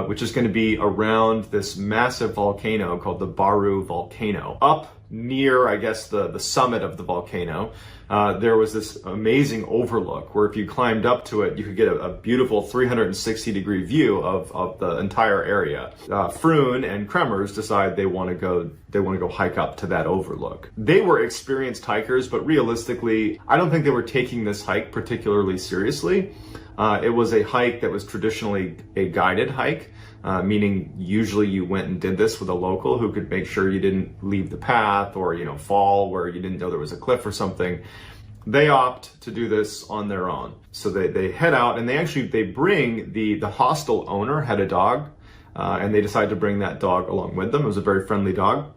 A: which is going to be around this massive volcano called the Baru volcano. Up near, I guess, the summit of the volcano, there was this amazing overlook where if you climbed up to it, you could get a beautiful 360-degree view of the entire area. Vroon and Kremers decide they want to go hike up to that overlook. They were experienced hikers, but realistically, I don't think they were taking this hike particularly seriously. It was a hike that was traditionally a guided hike, meaning usually you went and did this with a local who could make sure you didn't leave the path or, fall where you didn't know there was a cliff or something. They opt to do this on their own. So they head out, and they bring the hostel owner had a dog, and they decide to bring that dog along with them. It was a very friendly dog.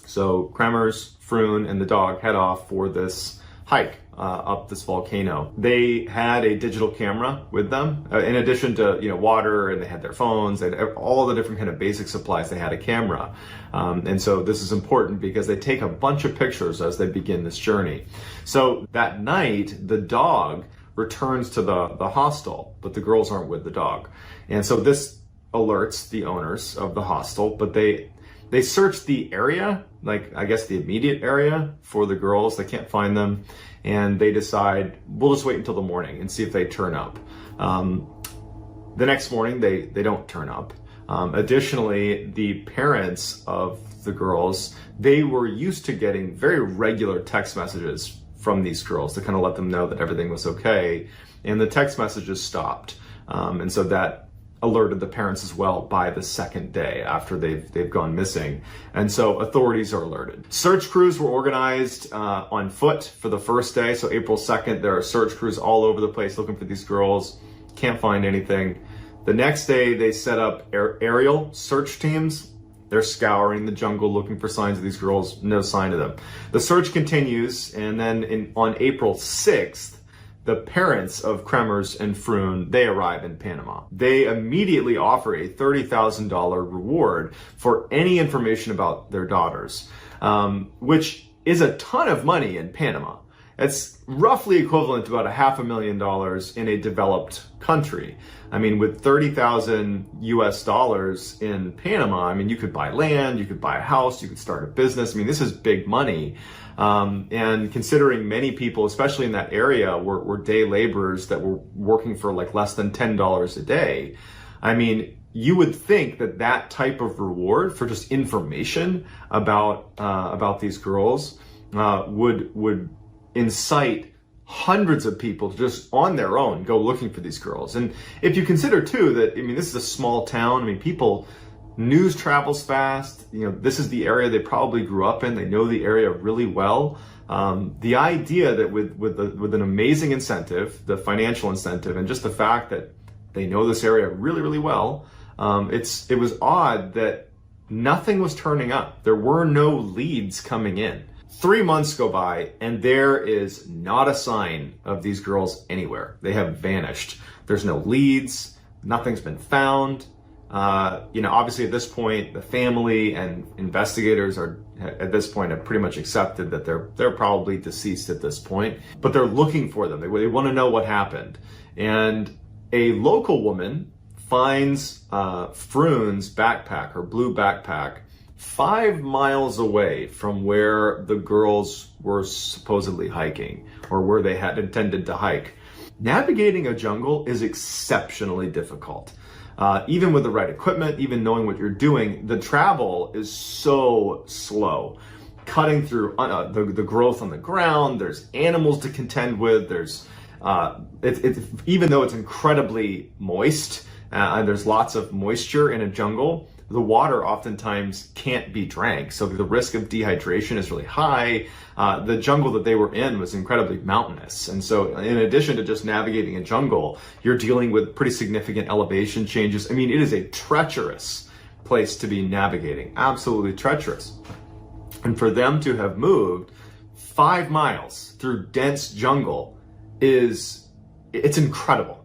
A: So Kremers, Froon, and the dog head off for this hike up this volcano. They had a digital camera with them, in addition to water, and they had their phones, and all the different kind of basic supplies. They had a camera, and so this is important because they take a bunch of pictures as they begin this journey. So that night, the dog returns to the hostel, but the girls aren't with the dog, and so this alerts the owners of the hostel. But they search the area, like I guess the immediate area, for the girls. They can't find them, and they decide, we'll just wait until the morning and see if they turn up. The next morning, they don't turn up. Additionally, the parents of the girls, they were used to getting very regular text messages from these girls to kind of let them know that everything was okay, and the text messages stopped. And so that alerted the parents as well by the second day after they've gone missing. And so authorities are alerted. Search crews were organized on foot for the first day. So April 2nd, there are search crews all over the place looking for these girls. Can't find anything. The next day, they set up aerial search teams. They're scouring the jungle looking for signs of these girls. No sign of them. The search continues, and then on April 6th, the parents of Kremers and Froon, they arrive in Panama. They immediately offer a $30,000 reward for any information about their daughters, which is a ton of money in Panama. It's roughly equivalent to about $500,000 in a developed country. I mean, with 30,000 US dollars in Panama, I mean, you could buy land, you could buy a house, you could start a business. I mean, this is big money. And considering many people, especially in that area, were day laborers that were working for like less than $10 a day. I mean, you would think that type of reward for just information about these girls would incite hundreds of people to just on their own go looking for these girls. And if you consider too that, I mean, this is a small town. I mean, news travels fast. This is the area they probably grew up in. They know the area really well. The idea that with an amazing incentive, the financial incentive, and just the fact that they know this area really, really well, it was odd that nothing was turning up. There were no leads coming in. 3 months go by, and there is not a sign of these girls anywhere. They have vanished. There's no leads. Nothing's been found. Obviously at this point, the family and investigators have pretty much accepted that they're probably deceased at this point, but they're looking for them. They want to know what happened. And a local woman finds Froon's backpack, her blue backpack, 5 miles away from where the girls were supposedly hiking, or where they had intended to hike. Navigating a jungle is exceptionally difficult. Even with the right equipment, even knowing what you're doing, the travel is so slow. Cutting through the growth on the ground, there's animals to contend with, even though it's incredibly moist, and there's lots of moisture in a jungle, the water oftentimes can't be drank. So the risk of dehydration is really high. The jungle that they were in was incredibly mountainous. And so in addition to just navigating a jungle, you're dealing with pretty significant elevation changes. I mean, it is a treacherous place to be navigating, absolutely treacherous. And for them to have moved 5 miles through dense jungle it's incredible.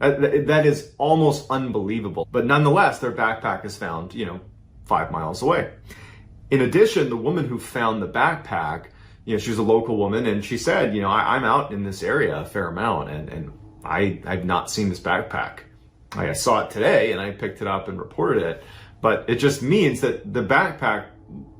A: That is almost unbelievable. But nonetheless, their backpack is found, 5 miles away. In addition, the woman who found the backpack, she was a local woman, and she said, I'm out in this area a fair amount, and I've not seen this backpack. I saw it today, and I picked it up and reported it. But it just means that the backpack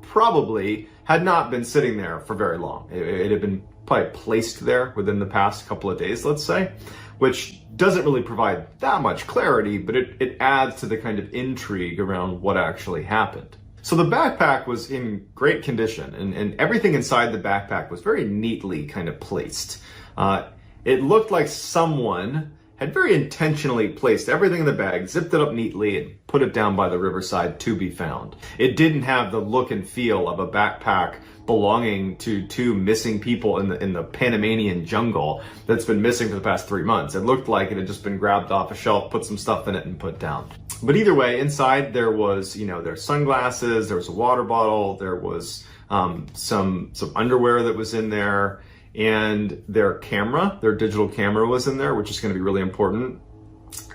A: probably had not been sitting there for very long. It had been probably placed there within the past couple of days, let's say, which doesn't really provide that much clarity, but it adds to the kind of intrigue around what actually happened. So the backpack was in great condition, and everything inside the backpack was very neatly kind of placed. It looked like someone had very intentionally placed everything in the bag, zipped it up neatly, and put it down by the riverside to be found. It didn't have the look and feel of a backpack belonging to two missing people in the Panamanian jungle that's been missing for the past 3 months. It looked like it had just been grabbed off a shelf, put some stuff in it, and put down. But either way, inside there was, their sunglasses, there was a water bottle, there was some underwear that was in there, and their digital camera was in there, which is going to be really important.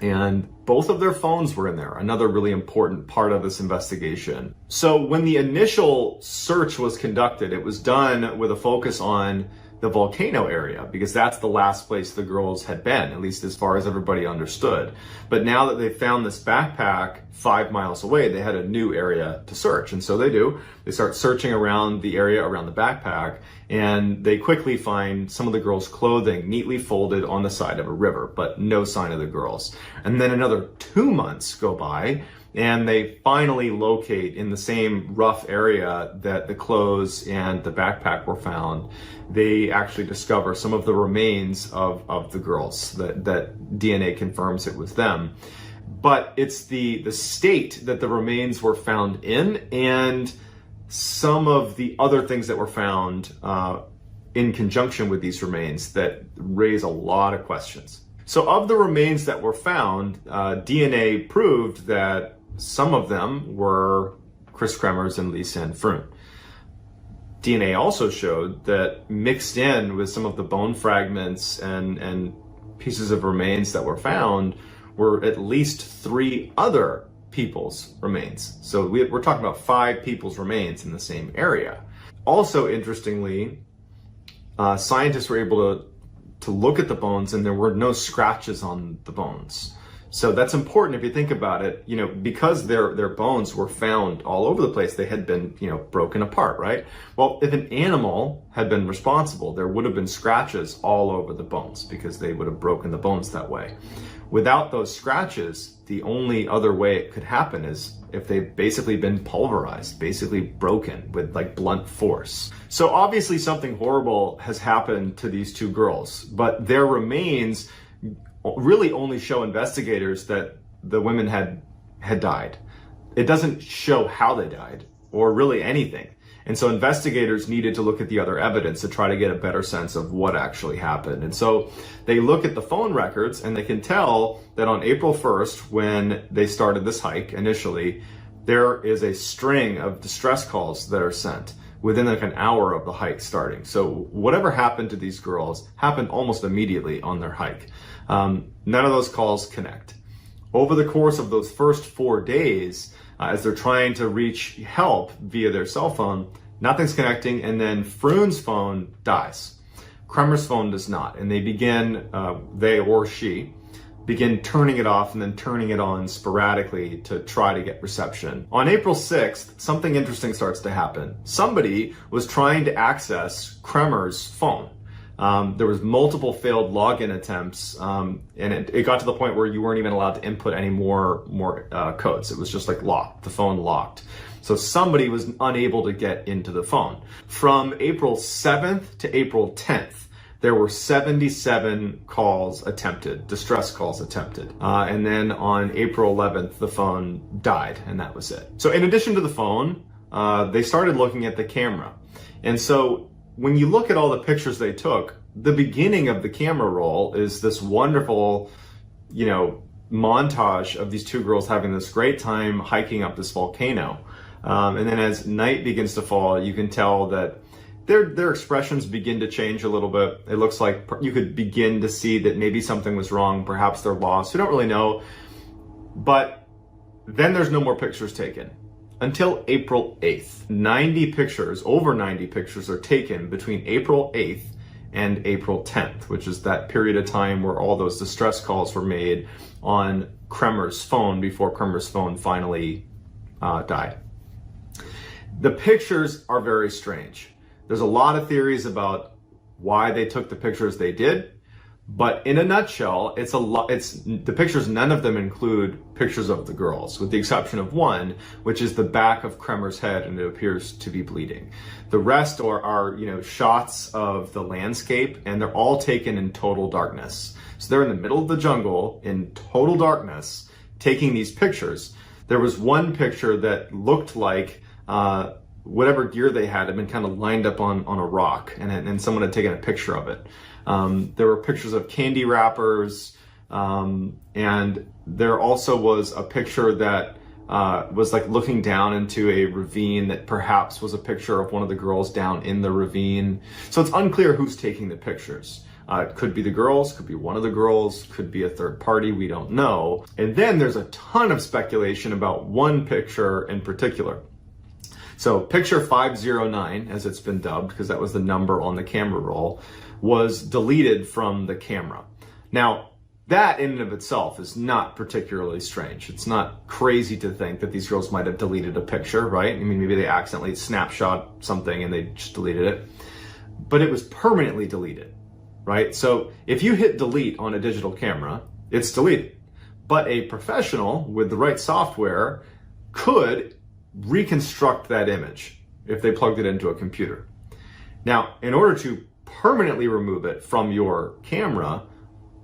A: And both of their phones were in there, another really important part of this investigation. So when the initial search was conducted, it was done with a focus on the volcano area, because that's the last place the girls had been, at least as far as everybody understood. But now that they found this backpack 5 miles away, they had a new area to search. And so they do. They start searching around the area around the backpack, and they quickly find some of the girls' clothing neatly folded on the side of a river, but no sign of the girls. And then another 2 months go by, and they finally locate, in the same rough area that the clothes and the backpack were found, they actually discover some of the remains of the girls, that DNA confirms it was them. But it's the state that the remains were found in, and some of the other things that were found in conjunction with these remains that raise a lot of questions. So of the remains that were found, DNA proved that some of them were Chris Kremers and Lisa and Froon. DNA also showed that mixed in with some of the bone fragments and pieces of remains that were found were at least 3 other people's remains. So we're talking about 5 people's remains in the same area. Also, interestingly, scientists were able to look at the bones, and there were no scratches on the bones. So that's important if you think about it, because their bones were found all over the place. They had been, broken apart, right? Well, if an animal had been responsible, there would have been scratches all over the bones, because they would have broken the bones that way. Without those scratches, the only other way it could happen is if they've basically been pulverized, basically broken with blunt force. So obviously something horrible has happened to these 2 girls, but their remains really only show investigators that the women had died. It doesn't show how they died or really anything. And so investigators needed to look at the other evidence to try to get a better sense of what actually happened. And so they look at the phone records, and they can tell that on April 1st, when they started this hike initially, there is a string of distress calls that are sent within an hour of the hike starting. So whatever happened to these girls happened almost immediately on their hike. None of those calls connect. Over the course of those first 4 days, as they're trying to reach help via their cell phone, nothing's connecting, and then Froon's phone dies. Kremer's phone does not, and they or she begin turning it off and then turning it on sporadically to try to get reception. On April 6th, something interesting starts to happen. Somebody was trying to access Kremer's phone. There was multiple failed login attempts, and it got to the point where you weren't even allowed to input any more codes. It was just locked, the phone locked. So somebody was unable to get into the phone. From April 7th to April 10th, there were 77 calls attempted, distress calls attempted. And then on April 11th, the phone died, and that was it. So in addition to the phone, they started looking at the camera. And so when you look at all the pictures they took, the beginning of the camera roll is this wonderful, montage of these 2 girls having this great time hiking up this volcano. And then as night begins to fall, you can tell that their expressions begin to change a little bit. It looks like you could begin to see that maybe something was wrong. Perhaps they're lost. We don't really know. But then there's no more pictures taken until April 8th. Over 90 pictures are taken between April 8th and April 10th, which is that period of time where all those distress calls were made on Kremer's phone before Kremer's phone finally died. The pictures are very strange. There's a lot of theories about why they took the pictures they did, but in a nutshell, the pictures, none of them include pictures of the girls, with the exception of one, which is the back of Kremer's head, and it appears to be bleeding. The rest are shots of the landscape, and they're all taken in total darkness. So they're in the middle of the jungle in total darkness taking these pictures. There was one picture that looked like whatever gear they had been kind of lined up on a rock, and someone had taken a picture of it. There were pictures of candy wrappers, and there also was a picture that was like looking down into a ravine that perhaps was a picture of one of the girls down in the ravine. So it's unclear who's taking the pictures. It could be the girls, could be one of the girls, could be a third party, we don't know. And then there's a ton of speculation about one picture in particular. So picture 509, as it's been dubbed, because that was the number on the camera roll, was deleted from the camera. Now, that in and of itself is not particularly strange. It's not crazy to think that these girls might have deleted a picture, right? I mean, maybe they accidentally snapshot something and they just deleted it. But it was permanently deleted, right? So if you hit delete on a digital camera, it's deleted. But a professional with the right software could reconstruct that image if they plugged it into a computer. Now, in order to permanently remove it from your camera,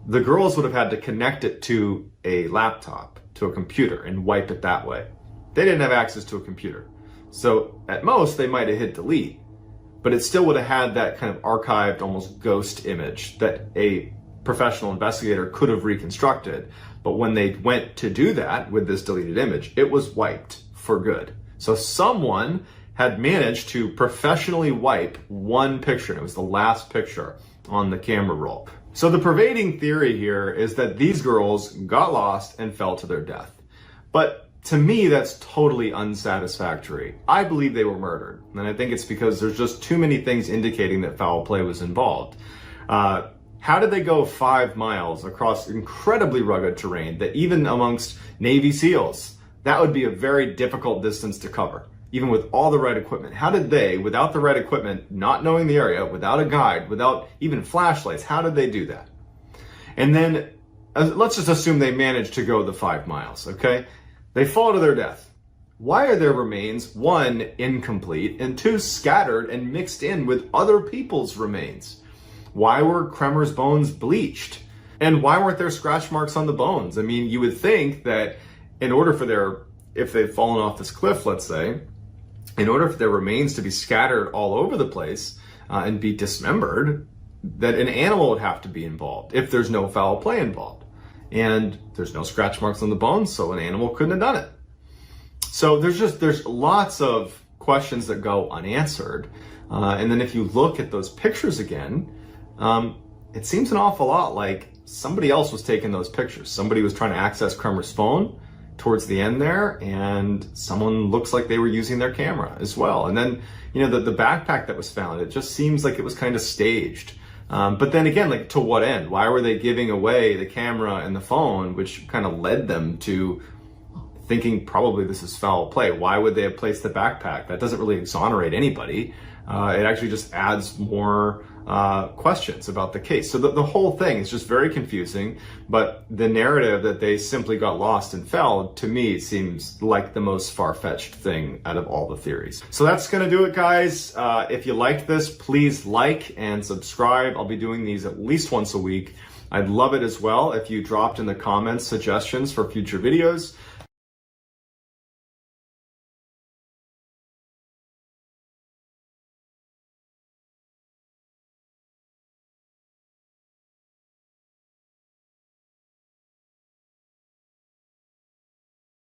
A: the girls would have had to connect it to a laptop, to a computer, and wipe it that way. They didn't have access to a computer. So at most, they might have hit delete, but it still would have had that kind of archived, almost ghost image that a professional investigator could have reconstructed. But when they went to do that with this deleted image, it was wiped for good. So someone had managed to professionally wipe one picture, and it was the last picture on the camera roll. So the pervading theory here is that these girls got lost and fell to their death. But to me, that's totally unsatisfactory. I believe they were murdered, and I think it's because there's just too many things indicating that foul play was involved. How did they go 5 miles across incredibly rugged terrain that even amongst Navy SEALs, that would be a very difficult distance to cover, even with all the right equipment? How did they, without the right equipment, not knowing the area, without a guide, without even flashlights, how did they do that? And then let's just assume they managed to go the 5 miles, okay? They fall to their death. Why are their remains, 1, incomplete, and 2, scattered and mixed in with other people's remains? Why were Kremer's bones bleached? And why weren't there scratch marks on the bones? I mean, you would think that in order for if they'd fallen off this cliff, let's say, in order for their remains to be scattered all over the place and be dismembered, that an animal would have to be involved if there's no foul play involved. And there's no scratch marks on the bones, so an animal couldn't have done it. So there's lots of questions that go unanswered. And then if you look at those pictures again, it seems an awful lot like somebody else was taking those pictures. Somebody was trying to access Kremer's phone towards the end there, and someone looks like they were using their camera as well. And then, you know, the backpack that was found, it just seems like it was kind of staged. But then again, like, to what end? Why were they giving away the camera and the phone, which kind of led them to thinking probably this is foul play? Why would they have placed the backpack? That doesn't really exonerate anybody. It actually just adds more questions about the case. So the whole thing is just very confusing, but the narrative that they simply got lost and fell, to me, seems like the most far-fetched thing out of all the theories. So that's gonna do it, guys. If you liked this, please like and subscribe. I'll be doing these at least once a week. I'd love it as well if you dropped in the comments suggestions for future videos.